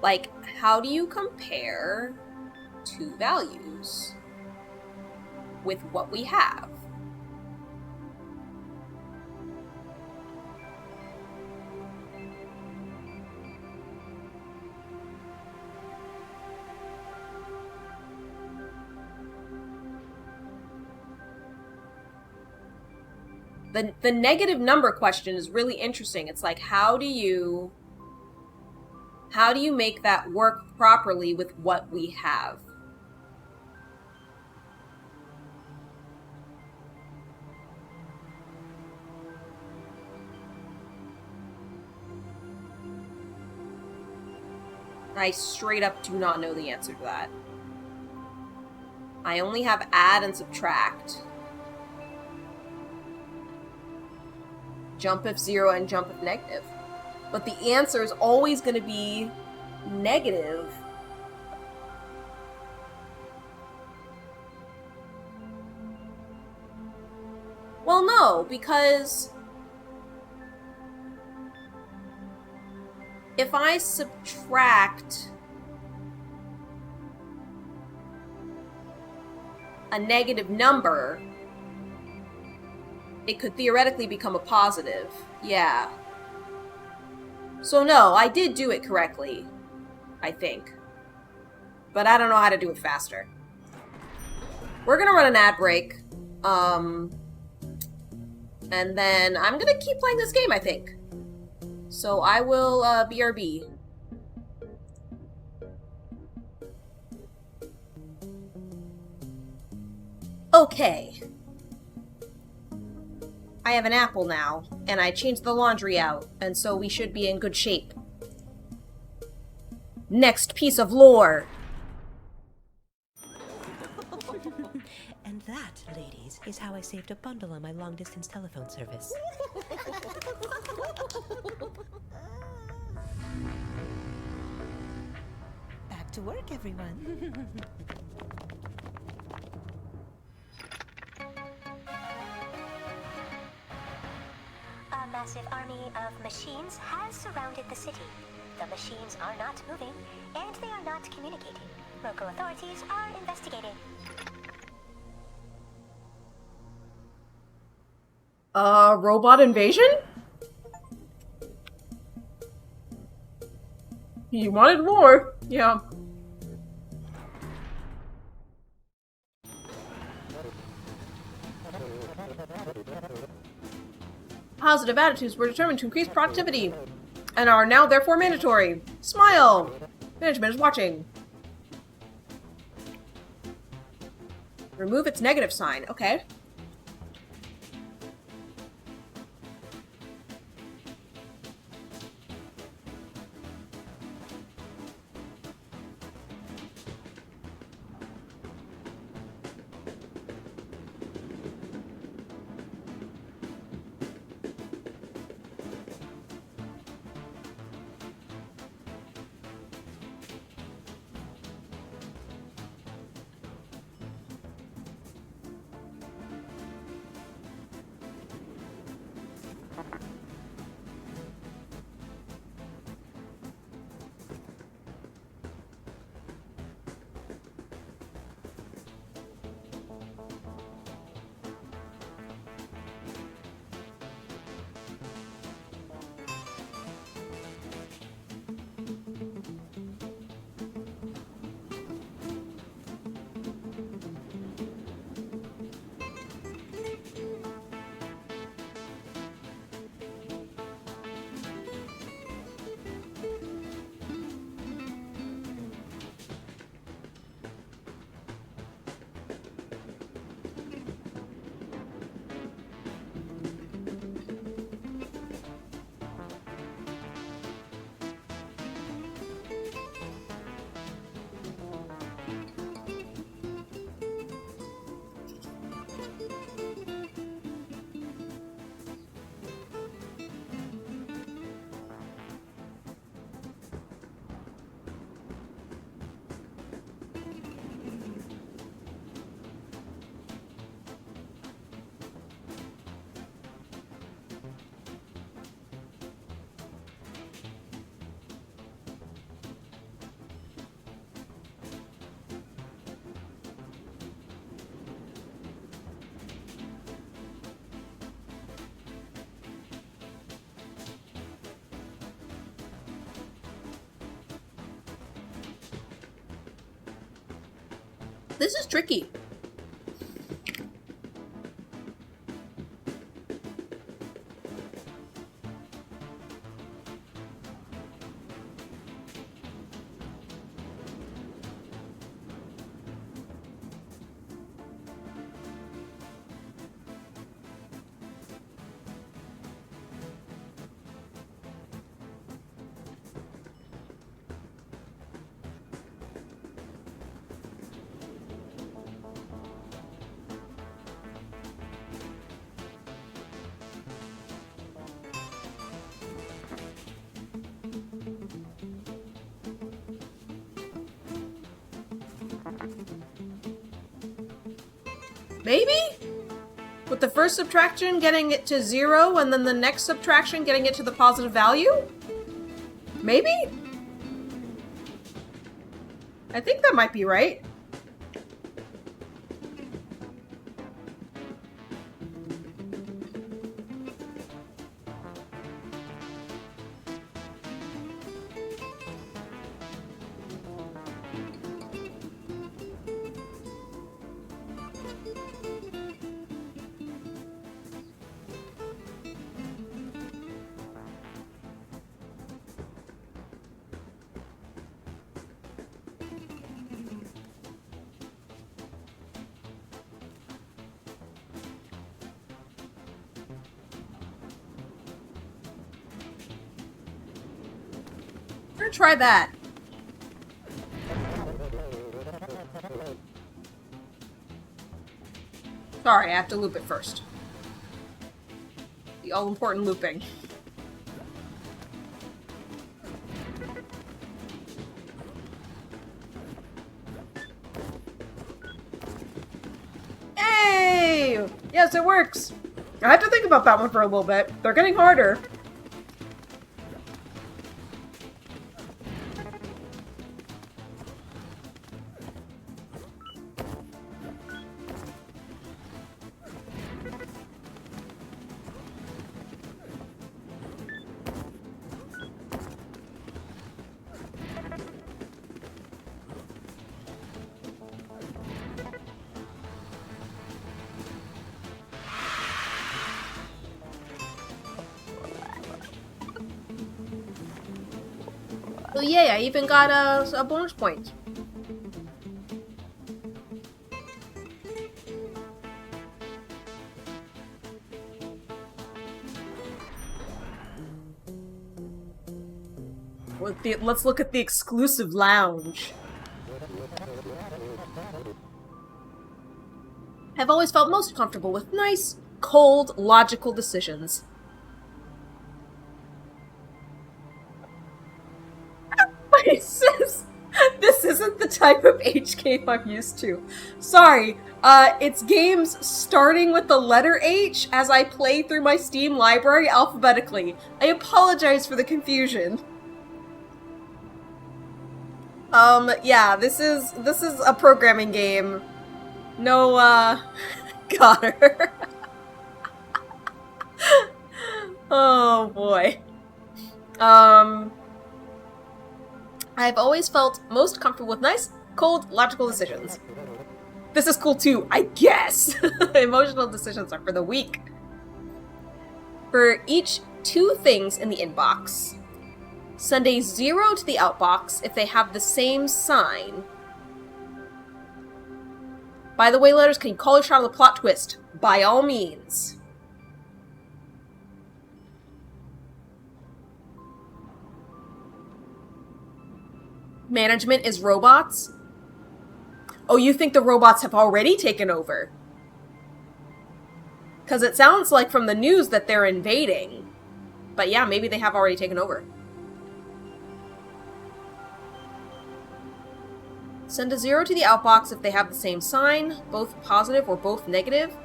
[SPEAKER 1] Like, how do you compare two values with what we have? The negative number question is really interesting. It's like, how do you make that work properly with what we have? I straight up do not know the answer to that. I only have add and subtract. Jump if 0 and jump if negative. But the answer is always going to be negative. Well, no, because if I subtract a negative number, it could theoretically become a positive. Yeah. So no, I did do it correctly, I think. But I don't know how to do it faster. We're gonna run an ad break. And then I'm gonna keep playing this game, I think. So I will, BRB. Okay. I have an apple now, and I changed the laundry out, and so we should be in good shape. Next piece of lore!
[SPEAKER 2] And that, ladies, is how I saved a bundle on my long-distance telephone service. Back to work, everyone.
[SPEAKER 3] A massive army of machines has surrounded the city. The machines are not moving, and they are not communicating. Local authorities are investigating.
[SPEAKER 1] Robot invasion? You wanted more. Yeah. Positive attitudes were determined to increase productivity and are now therefore mandatory. Smile! Management is watching. Remove its negative sign. Okay. This is tricky. Maybe? With the first subtraction getting it to 0, and then the next subtraction getting it to the positive value? Maybe? I think that might be right. We're gonna try that. Sorry, I have to loop it first. The all-important looping. Hey! Yes, it works! I had to think about that one for a little bit. They're getting harder. So yeah, I even got a bonus point. Let's look at the exclusive lounge. I've always felt most comfortable with nice, cold, logical decisions. This isn't the type of H game I'm used to. Sorry, it's games starting with the letter H as I play through my Steam library alphabetically. I apologize for the confusion. Yeah, this is a programming game. No, got her. Oh boy. I've always felt most comfortable with nice, cold, logical decisions. This is cool too, I guess! Emotional decisions are for the weak. For each 2 things in the inbox, send a 0 to the outbox if they have the same sign. By the way, letters, can you call a shot of the plot twist? By all means. Management is robots? Oh, you think the robots have already taken over? Because it sounds like from the news that they're invading. But yeah, maybe they have already taken over. Send a 0 to the outbox if they have the same sign, both positive or both negative.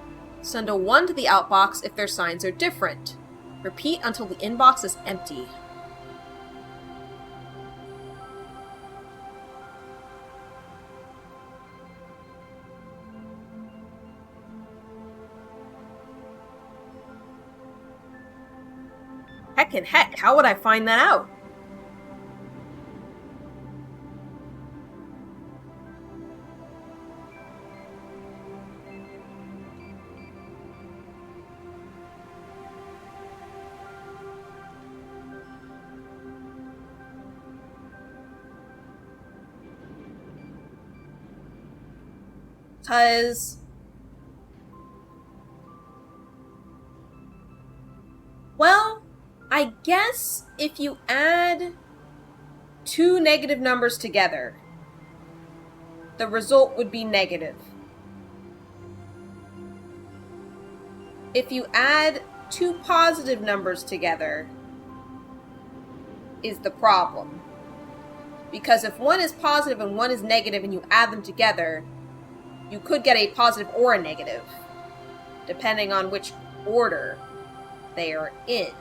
[SPEAKER 1] Send a 1 to the outbox if their signs are different. Repeat until the inbox is empty. Heckin' heck, how would I find that out? Because... well, I guess if you add two negative numbers together, the result would be negative. If you add two positive numbers together, is the problem. Because if one is positive and one is negative and you add them together, you could get a positive or a negative, depending on which order they are in.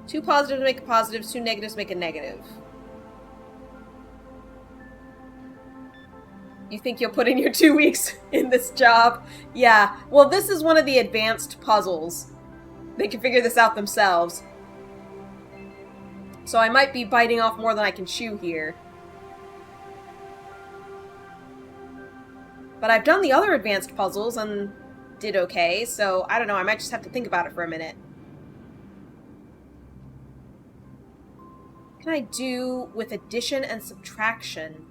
[SPEAKER 1] Two positives make a positive, two negatives make a negative. You think you'll put in your 2 weeks in this job? Yeah. Well, this is one of the advanced puzzles. They can figure this out themselves. So I might be biting off more than I can chew here. But I've done the other advanced puzzles and did okay, so I don't know, I might just have to think about it for a minute. What can I do with addition and subtraction?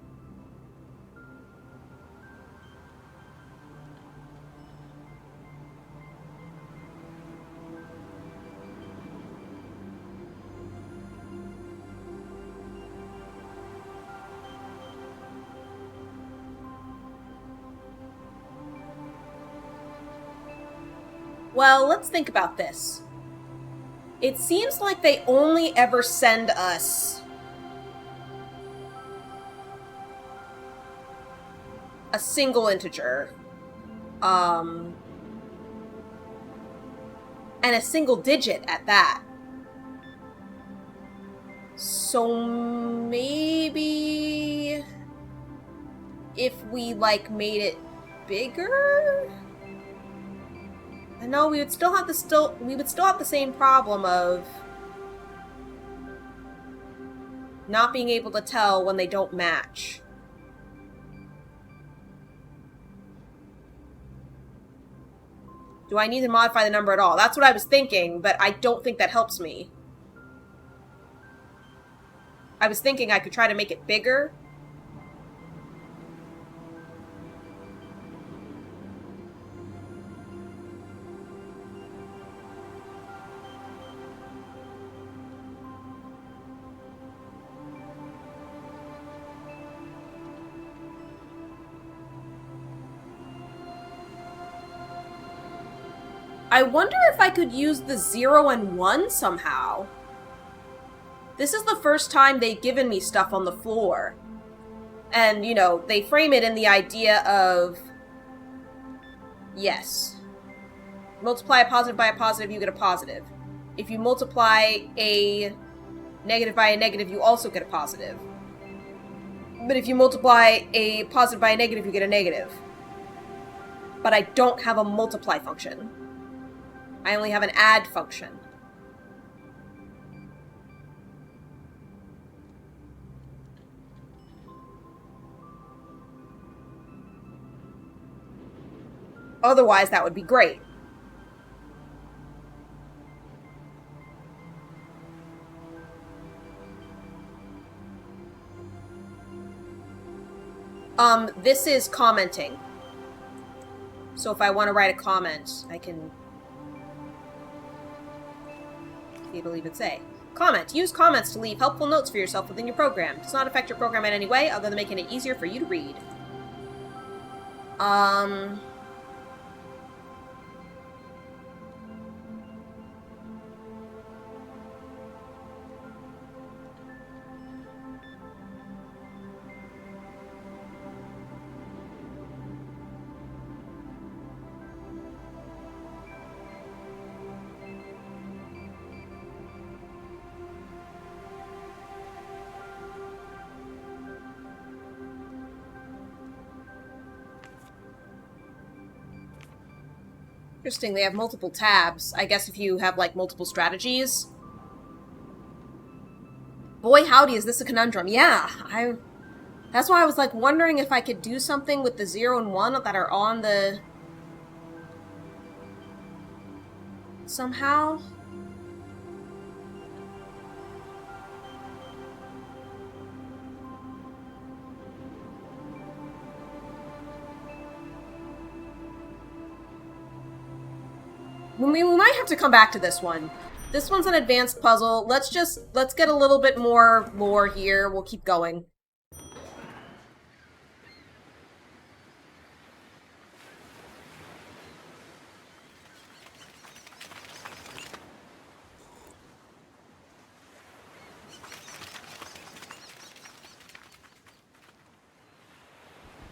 [SPEAKER 1] Well, let's think about this. It seems like they only ever send us a single integer. And a single digit at that. So maybe if we, like, made it bigger? No, we would still have the same problem of not being able to tell when they don't match. Do I need to modify the number at all? That's what I was thinking, but I don't think that helps me. I was thinking I could try to make it bigger. I wonder if I could use the 0 and 1 somehow. This is the first time they've given me stuff on the floor. And, you know, they frame it in the idea of... yes. Multiply a positive by a positive, you get a positive. If you multiply a negative by a negative, you also get a positive. But if you multiply a positive by a negative, you get a negative. But I don't have a multiply function. I only have an add function. Otherwise, that would be great. This is commenting. So if I want to write a comment, I can... it'll even say, comment. Use comments to leave helpful notes for yourself within your program. Does not affect your program in any way other than making it easier for you to read. Interesting, they have multiple tabs. I guess if you have, like, multiple strategies. Boy, howdy, is this a conundrum. Yeah, that's why I was, like, wondering if I could do something with the 0 and 1 that are on the... somehow. We might have to come back to this one. This one's an advanced puzzle. Let's get a little bit more lore here. We'll keep going.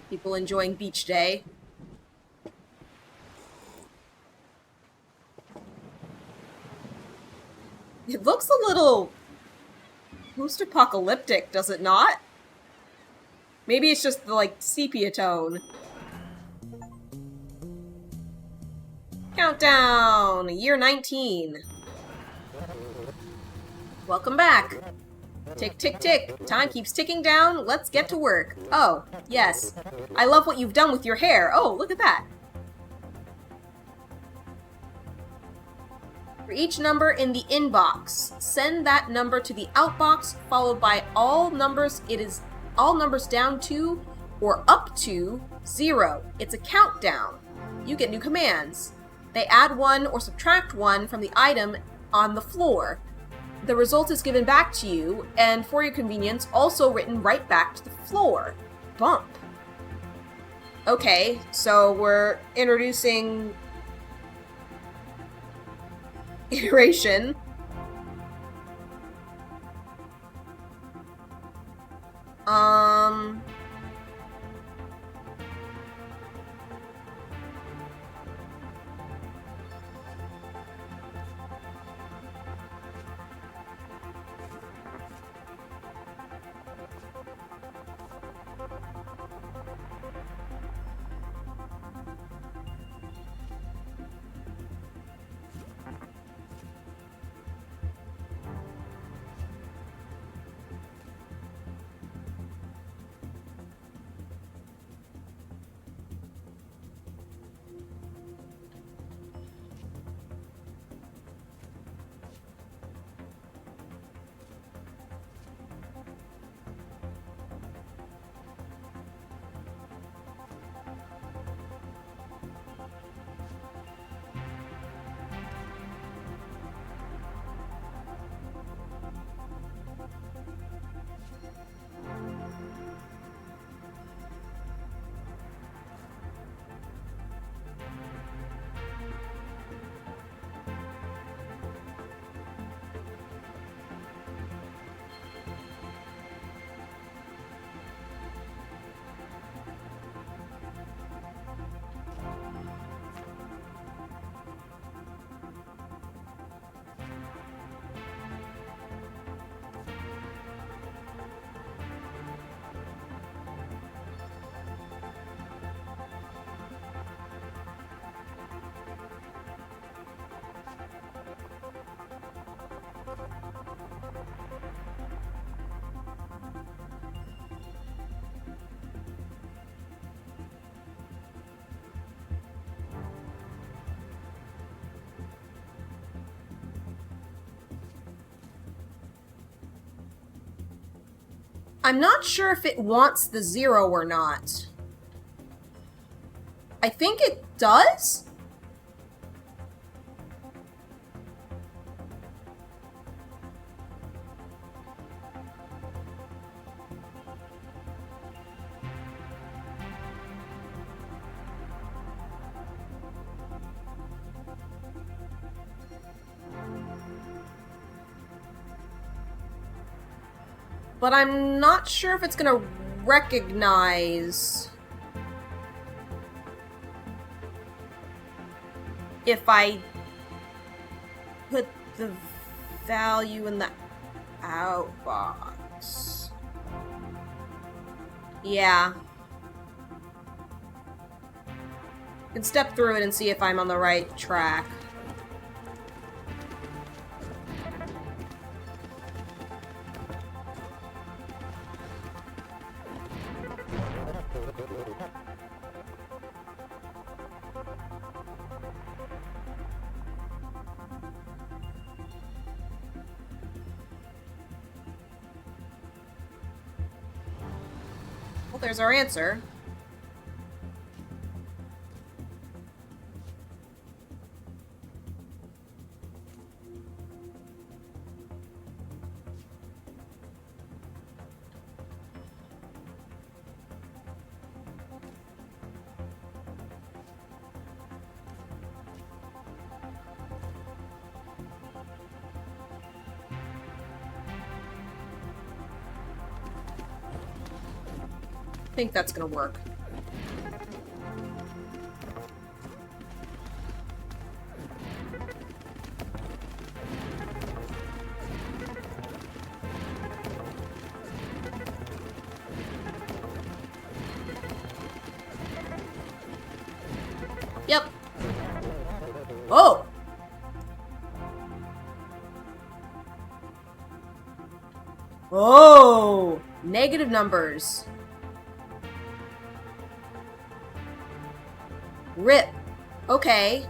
[SPEAKER 1] People enjoying beach day. It looks a little post-apocalyptic, does it not? Maybe it's just the, like, sepia tone. Countdown! Year 19. Welcome back. Tick, tick, tick. Time keeps ticking down. Let's get to work. Oh, yes. I love what you've done with your hair. Oh, look at that. For each number in the inbox, send that number to the outbox, followed by all numbers down to or up to 0. It's a countdown. You get new commands. They add 1 or subtract 1 from the item on the floor. The result is given back to you, and for your convenience, also written right back to the floor. Bump. Okay, so we're introducing iteration. I'm not sure if it wants the 0 or not. I think it does? But I'm not sure if it's gonna recognize if I put the value in the outbox. Yeah. I can step through it and see if I'm on the right track. Well, there's our answer. think that's gonna work. Yep. Oh! Oh! Negative numbers. RIP. Okay.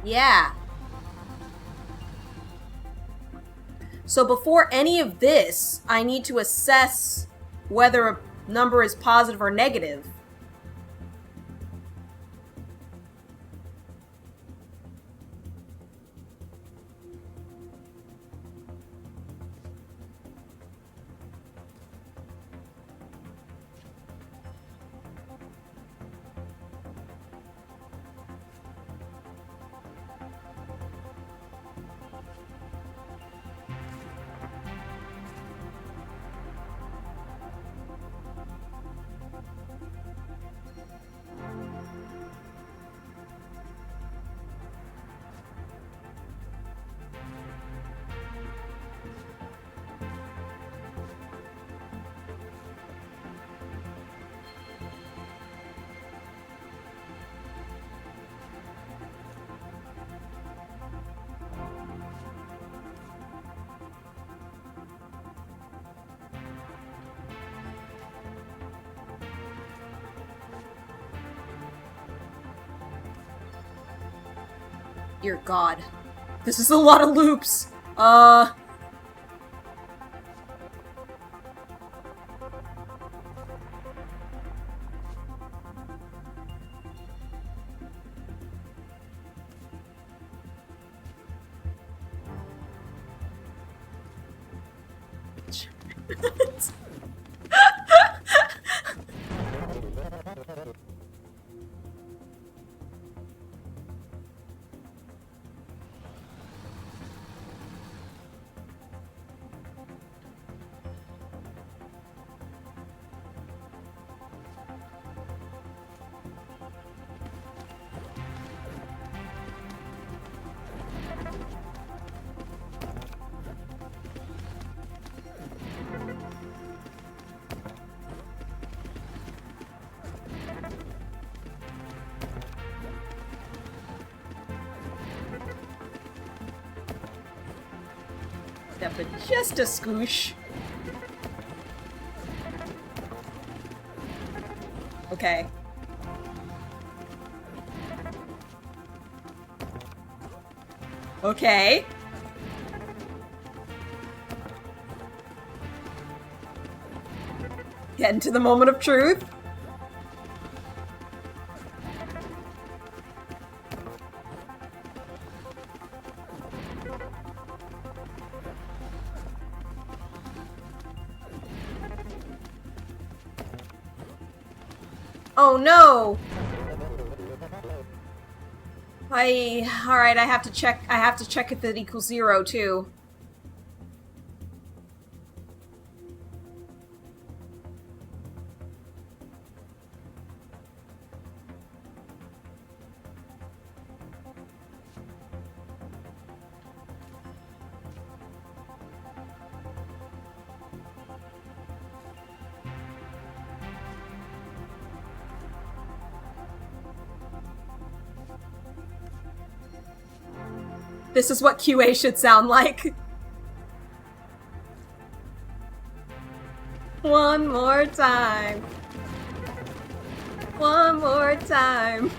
[SPEAKER 1] Yeah. So before any of this, I need to assess whether a number is positive or negative. Dear God. This is a lot of loops. Yeah, but just a scoosh. Okay. Okay. Getting to the moment of truth. Oh no! Alright, I have to check if it equals 0 too. This is what QA should sound like. One more time. One more time.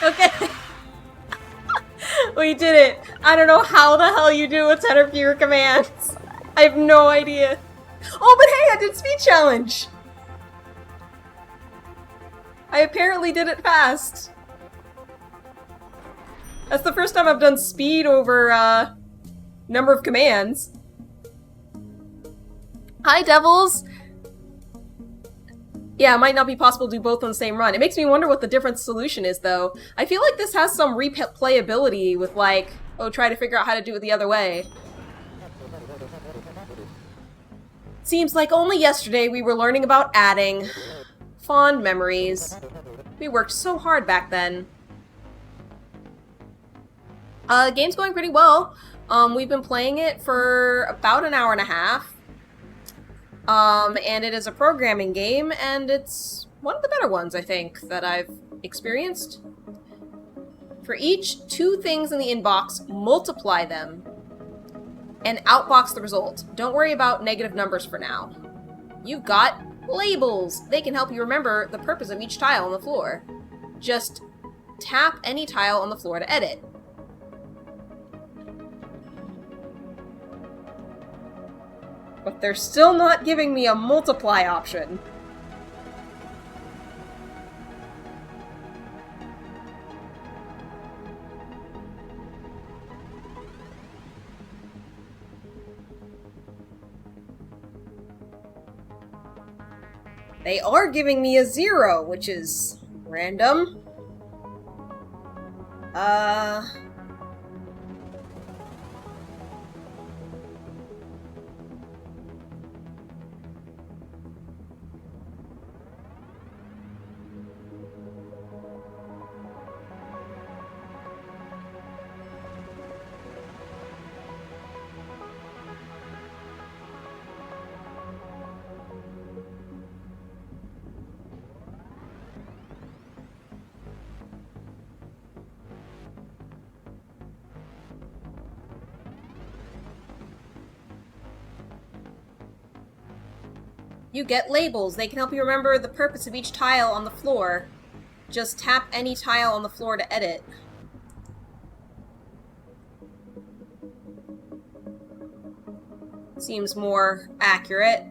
[SPEAKER 1] Okay. We did it. I don't know how the hell you do a 10 or fewer commands. I have no idea. Oh, but hey, I did speed challenge. I apparently did it fast. That's the first time I've done speed over number of commands. Hi, Devils! Yeah, it might not be possible to do both on the same run. It makes me wonder what the different solution is, though. I feel like this has some replayability with, like, oh, try to figure out how to do it the other way. Seems like only yesterday we were learning about adding. Fond memories. We worked so hard back then. Game's going pretty well. We've been playing it for about an hour and a half. And it is a programming game, and it's one of the better ones, I think, that I've experienced. For each 2 things in the inbox, multiply them and outbox the result. Don't worry about negative numbers for now. You've got labels. They can help you remember the purpose of each tile on the floor. Just tap any tile on the floor to edit. But they're still not giving me a multiply option. They are giving me a 0, which is random. You get labels. They can help you remember the purpose of each tile on the floor. Just tap any tile on the floor to edit. Seems more accurate.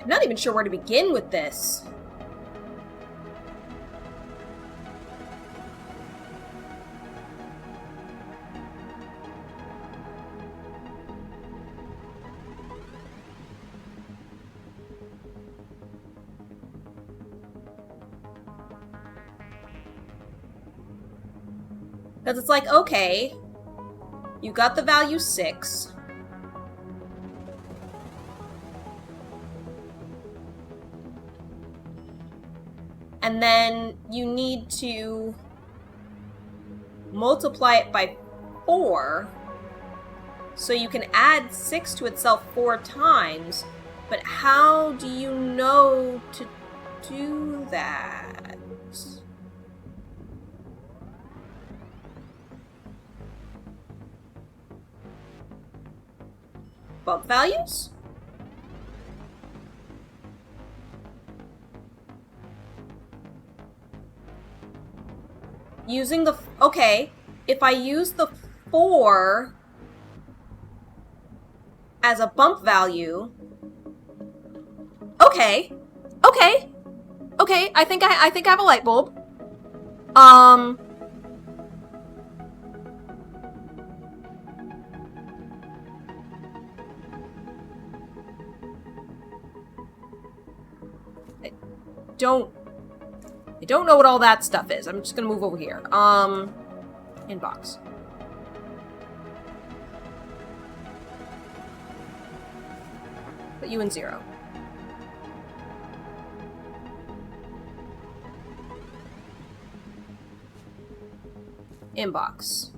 [SPEAKER 1] I'm not even sure where to begin with this. Because it's like, okay, you got the value 6. And then you need to multiply it by 4, so you can add 6 to itself 4 times, but how do you know to do that? Bump values? Using the... Okay, if I use the 4 as a bump value... Okay. Okay. Okay, I think I have a light bulb. I don't know what all that stuff is. I'm just gonna move over here. Inbox. Put you in 0. Inbox.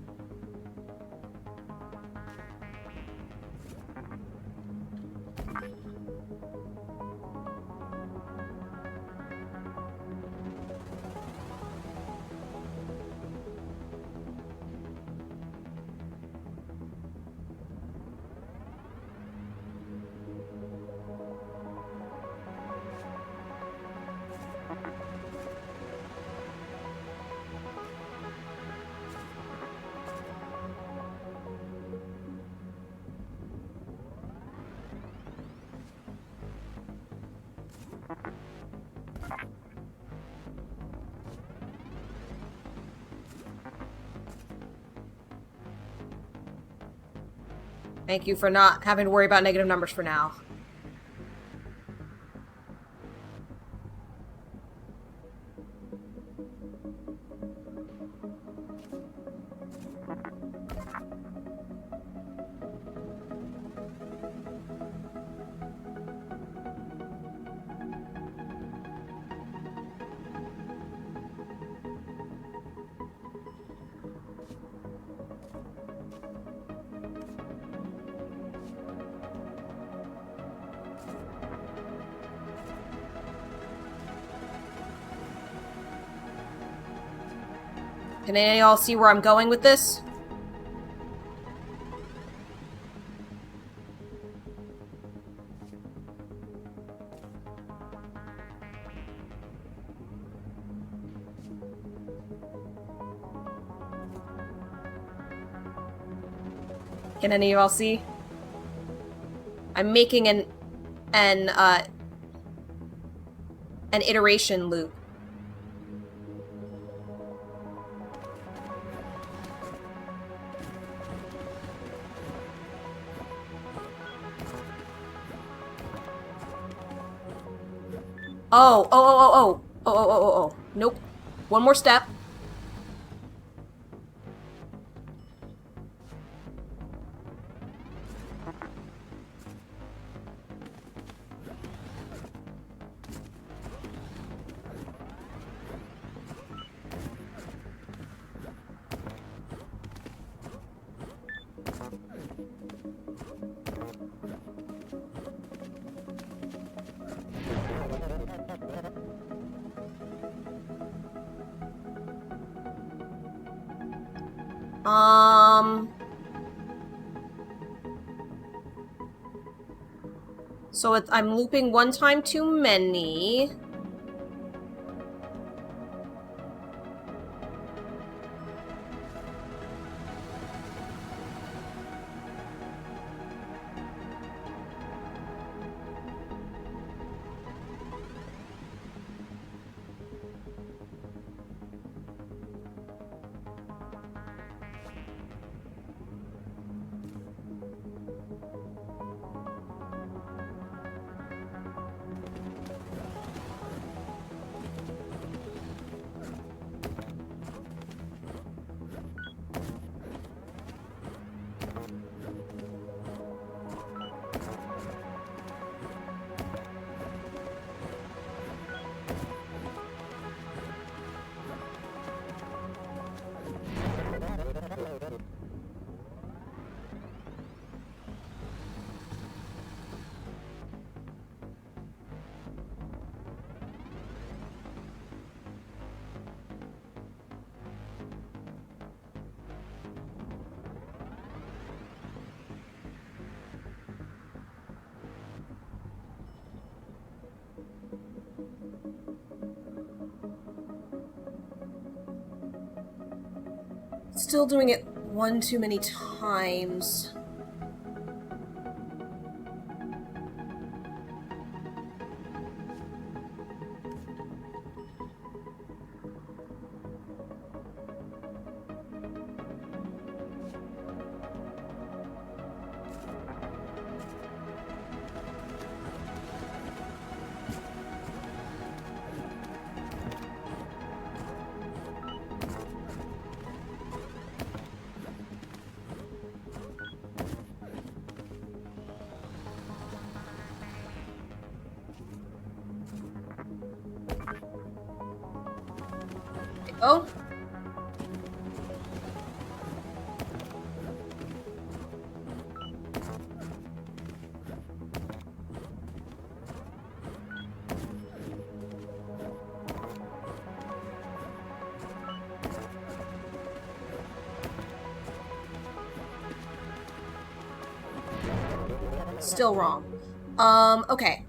[SPEAKER 1] Thank you for not having to worry about negative numbers for now. Can any of y'all see where I'm going with this? Can any of y'all see? I'm making an iteration loop. Oh. Nope. One more step. So I'm looping one time too many. Still doing it one too many times. Oh. Still wrong. Okay.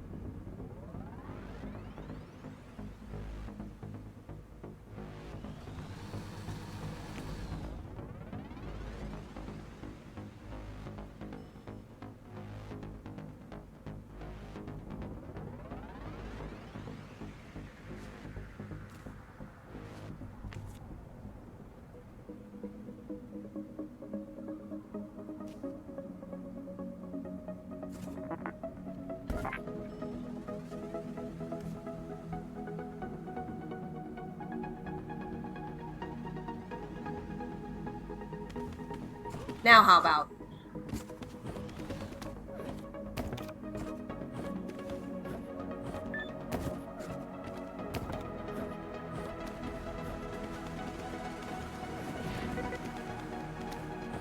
[SPEAKER 1] Now how about?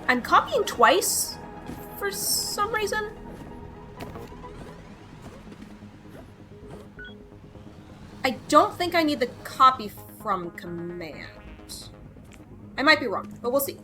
[SPEAKER 1] I'm copying twice for some reason. I don't think I need the copy from command. I might be wrong, but we'll see.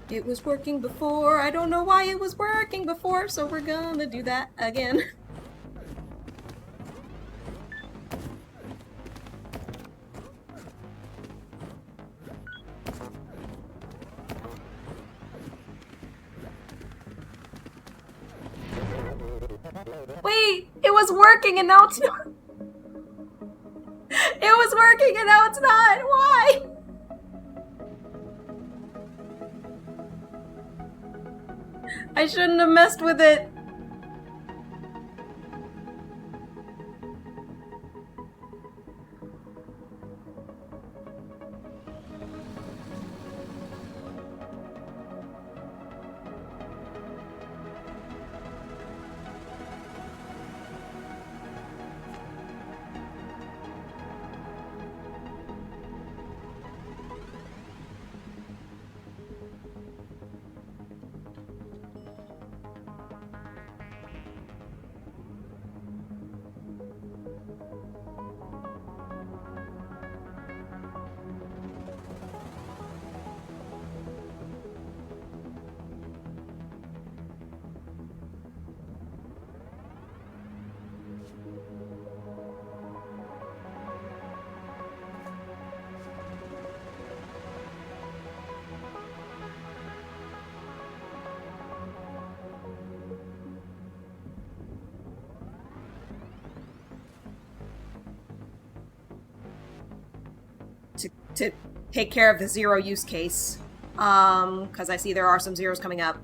[SPEAKER 1] It was working before. I don't know why it was working before, so we're gonna do that again. Wait, it was working and now it's not. It was working and now it's not. Why? I shouldn't have messed with it. To take care of the zero use case. Because I see there are some zeros coming up.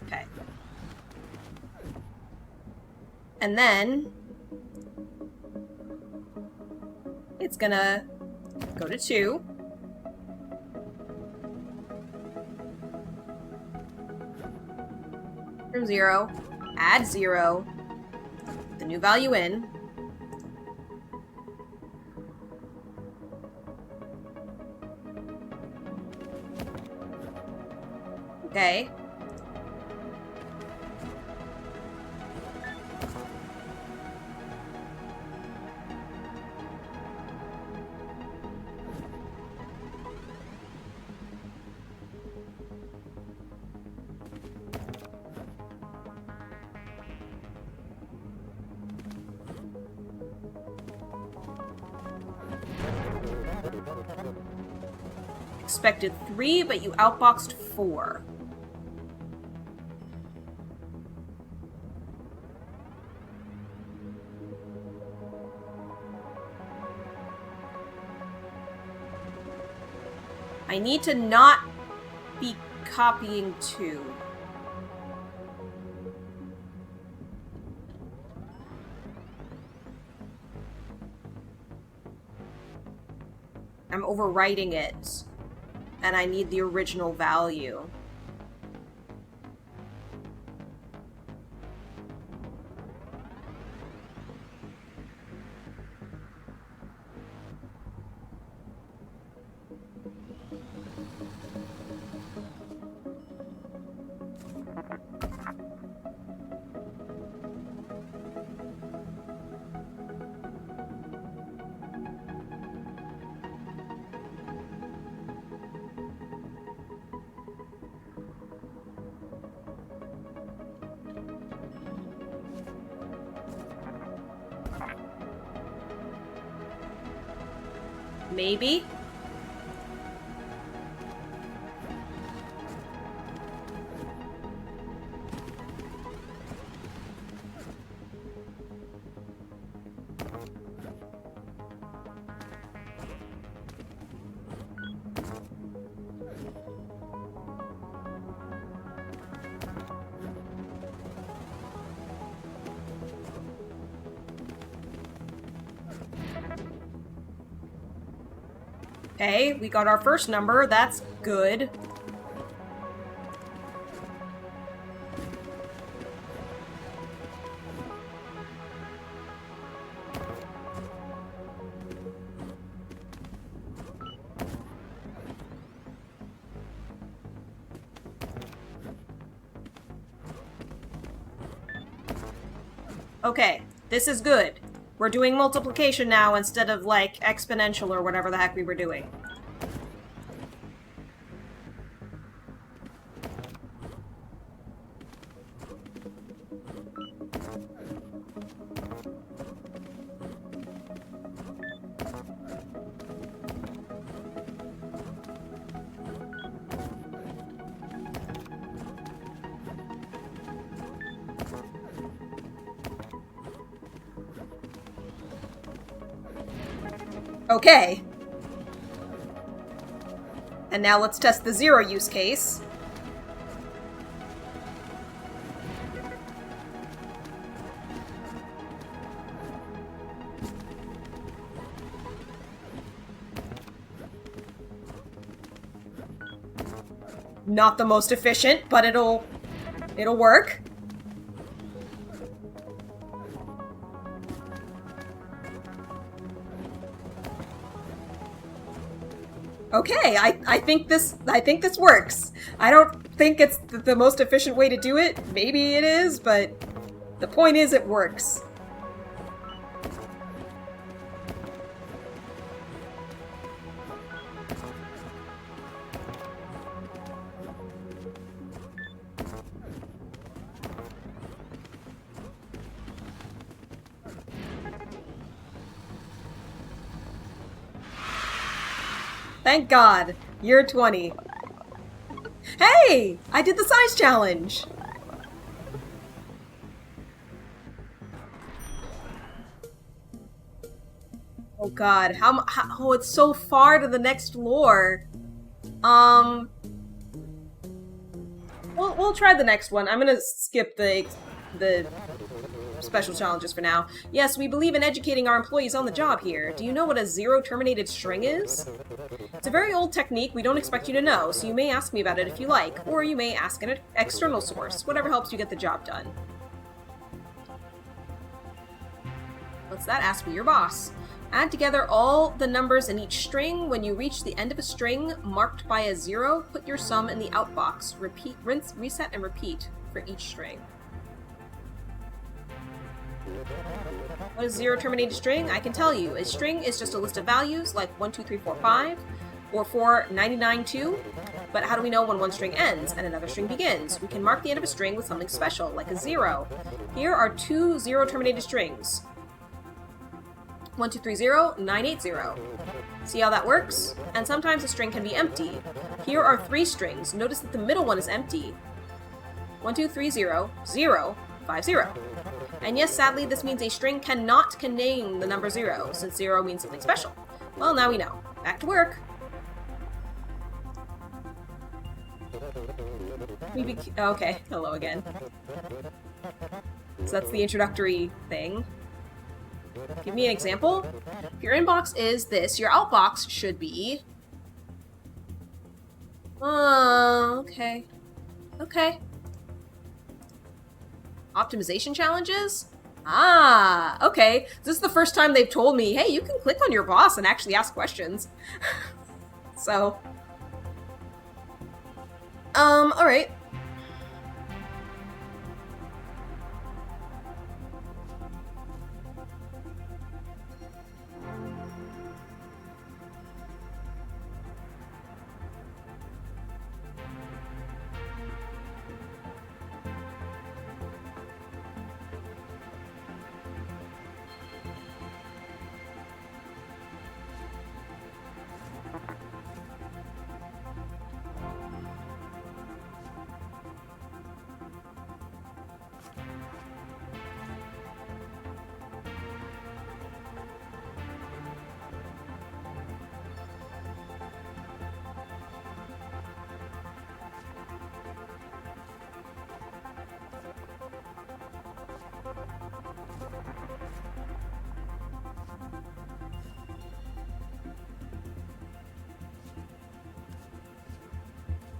[SPEAKER 1] Okay. And then it's gonna go to 2. From 0. Add 0. The new value in. Okay. Expected 3, but you outboxed 4. I need to not be copying 2. I'm overwriting it. And I need the original value. Maybe? Okay, we got our first number. That's good. Okay, this is good. We're doing multiplication now instead of, like, exponential or whatever the heck we were doing. Okay. And now let's test the zero use case. Not the most efficient, but it'll work. Okay, I think this works. I don't think it's the most efficient way to do it. Maybe it is, but the point is it works. Thank God. Year 20. Hey! I did the size challenge! Oh God, how oh, it's so far to the next lore. We'll try the next one. I'm gonna skip the special challenges for now. Yes, we believe in educating our employees on the job here. Do you know what a zero terminated string is? It's a very old technique we don't expect you to know, so you may ask me about it if you like, or you may ask an external source, whatever helps you get the job done. What's that? Ask me your boss. Add together all the numbers in each string. When you reach the end of a string marked by a zero, put your sum in the outbox. Repeat, rinse, reset, and repeat for each string. What is zero terminated string? I can tell you. A string is just a list of values like 1, 2, 3, 4, 5, or 4, 99, 2. But how do we know when one string ends and another string begins? We can mark the end of a string with something special, like a zero. Here are 2 zero terminated strings. 1230, 980. See how that works? And sometimes a string can be empty. Here are 3 strings. Notice that the middle one is empty. 1230, 0, 50. And yes, sadly, this means a string cannot contain the number 0, since 0 means something special. Well, now we know. Back to work. Okay, hello again. So that's the introductory thing. Give me an example. If your inbox is this, your outbox should be... okay. Okay. Optimization challenges? Ah, okay. This is the first time they've told me, hey, you can click on your boss and actually ask questions. So... alright.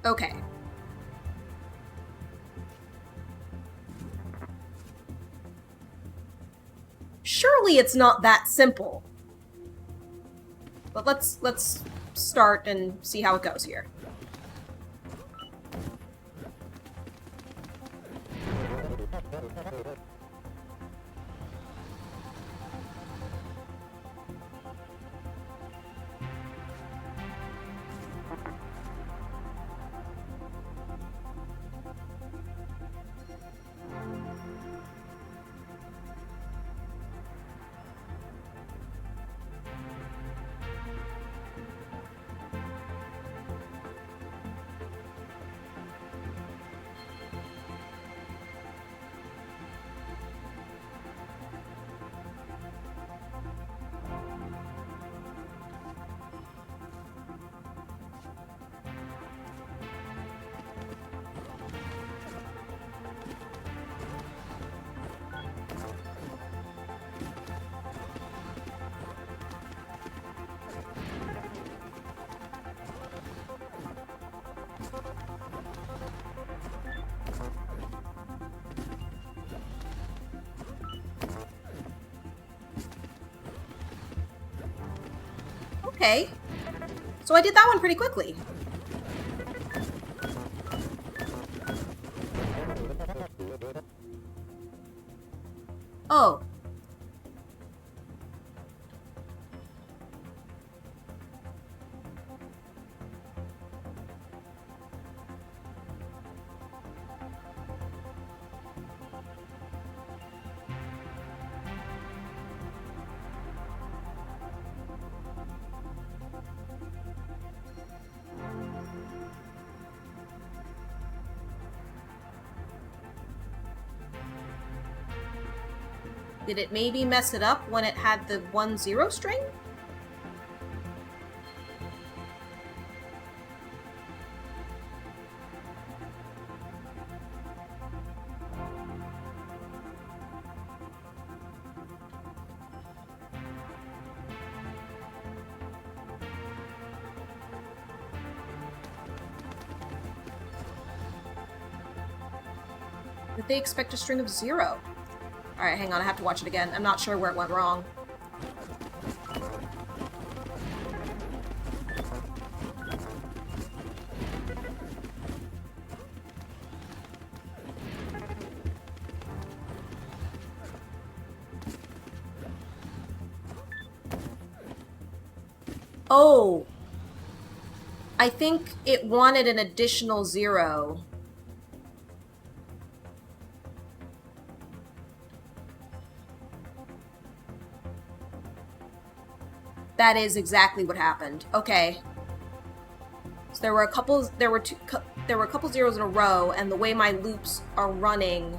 [SPEAKER 1] Okay. Surely it's not that simple. But let's start and see how it goes here. Okay. So I did that one pretty quickly. Oh. Did it maybe mess it up when it had the 1-0 string? Did they expect a string of 0? Alright, hang on, I have to watch it again. I'm not sure where it went wrong. Oh! I think it wanted an additional 0. That is exactly what happened. Okay. So there were a couple zeros in a row, and the way my loops are running.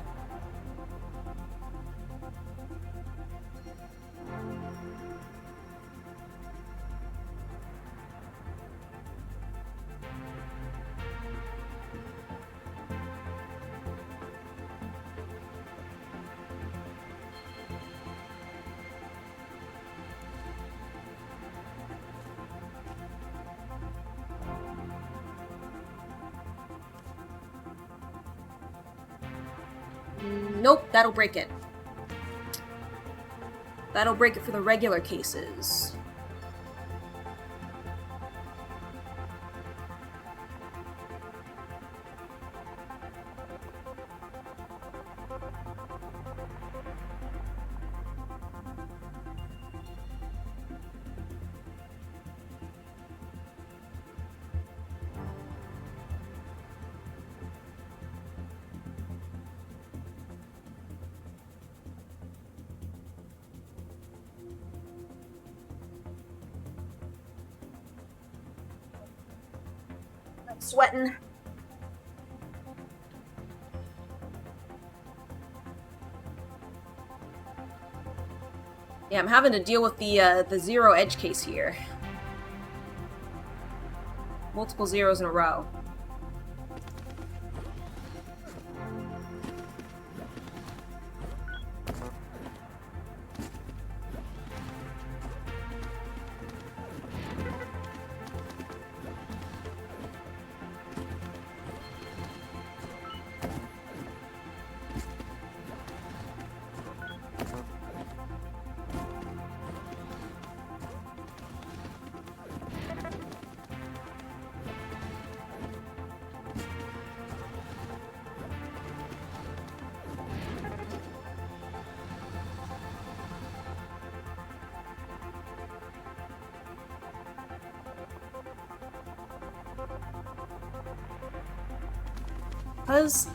[SPEAKER 1] Nope, that'll break it. That'll break it for the regular cases. Sweating. Yeah, I'm having to deal with the 0 edge case here. Multiple zeros in a row. Because,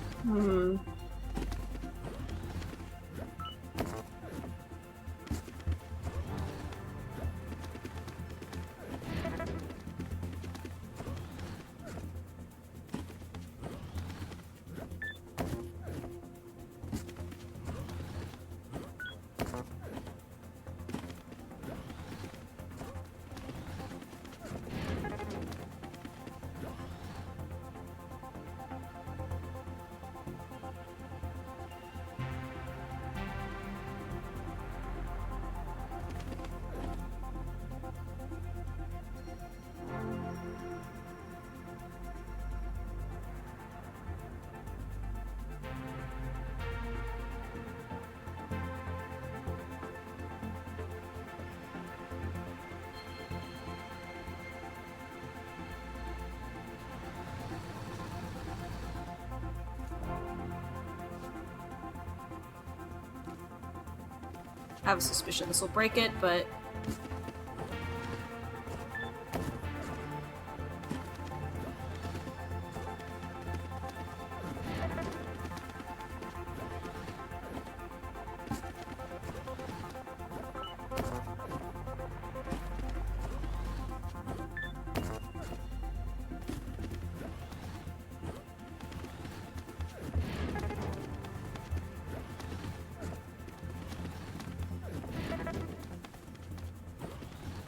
[SPEAKER 1] I have a suspicion this will break it, but...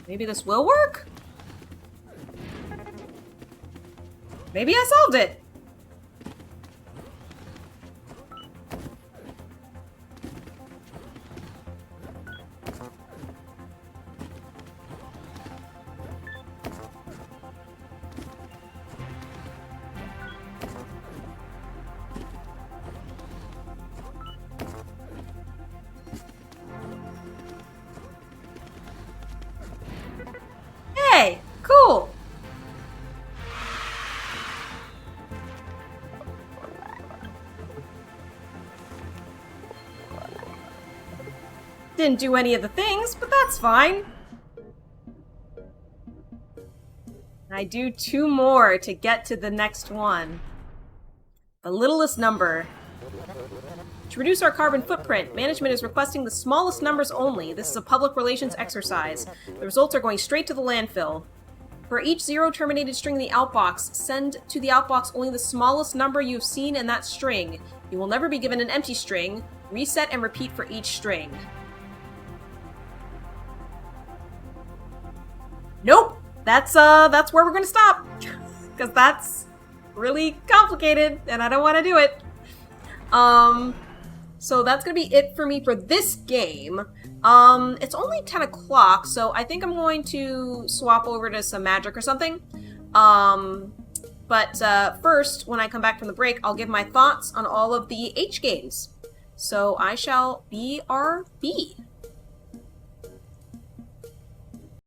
[SPEAKER 1] Maybe this will work? Maybe I solved it! Hey, cool. Didn't do any of the things, but that's fine. I do 2 more to get to the next one. The littlest number. To reduce our carbon footprint, management is requesting the smallest numbers only. This is a public relations exercise. The results are going straight to the landfill. For each 0 terminated string in the outbox, send to the outbox only the smallest number you've seen in that string. You will never be given an empty string. Reset and repeat for each string. Nope! That's where we're gonna stop. Because that's really complicated, and I don't want to do it. So that's gonna be it for me for this game. It's only 10 o'clock, so I think I'm going to swap over to some magic or something. But first, when I come back from the break, I'll give my thoughts on all of the H games. So I shall BRB.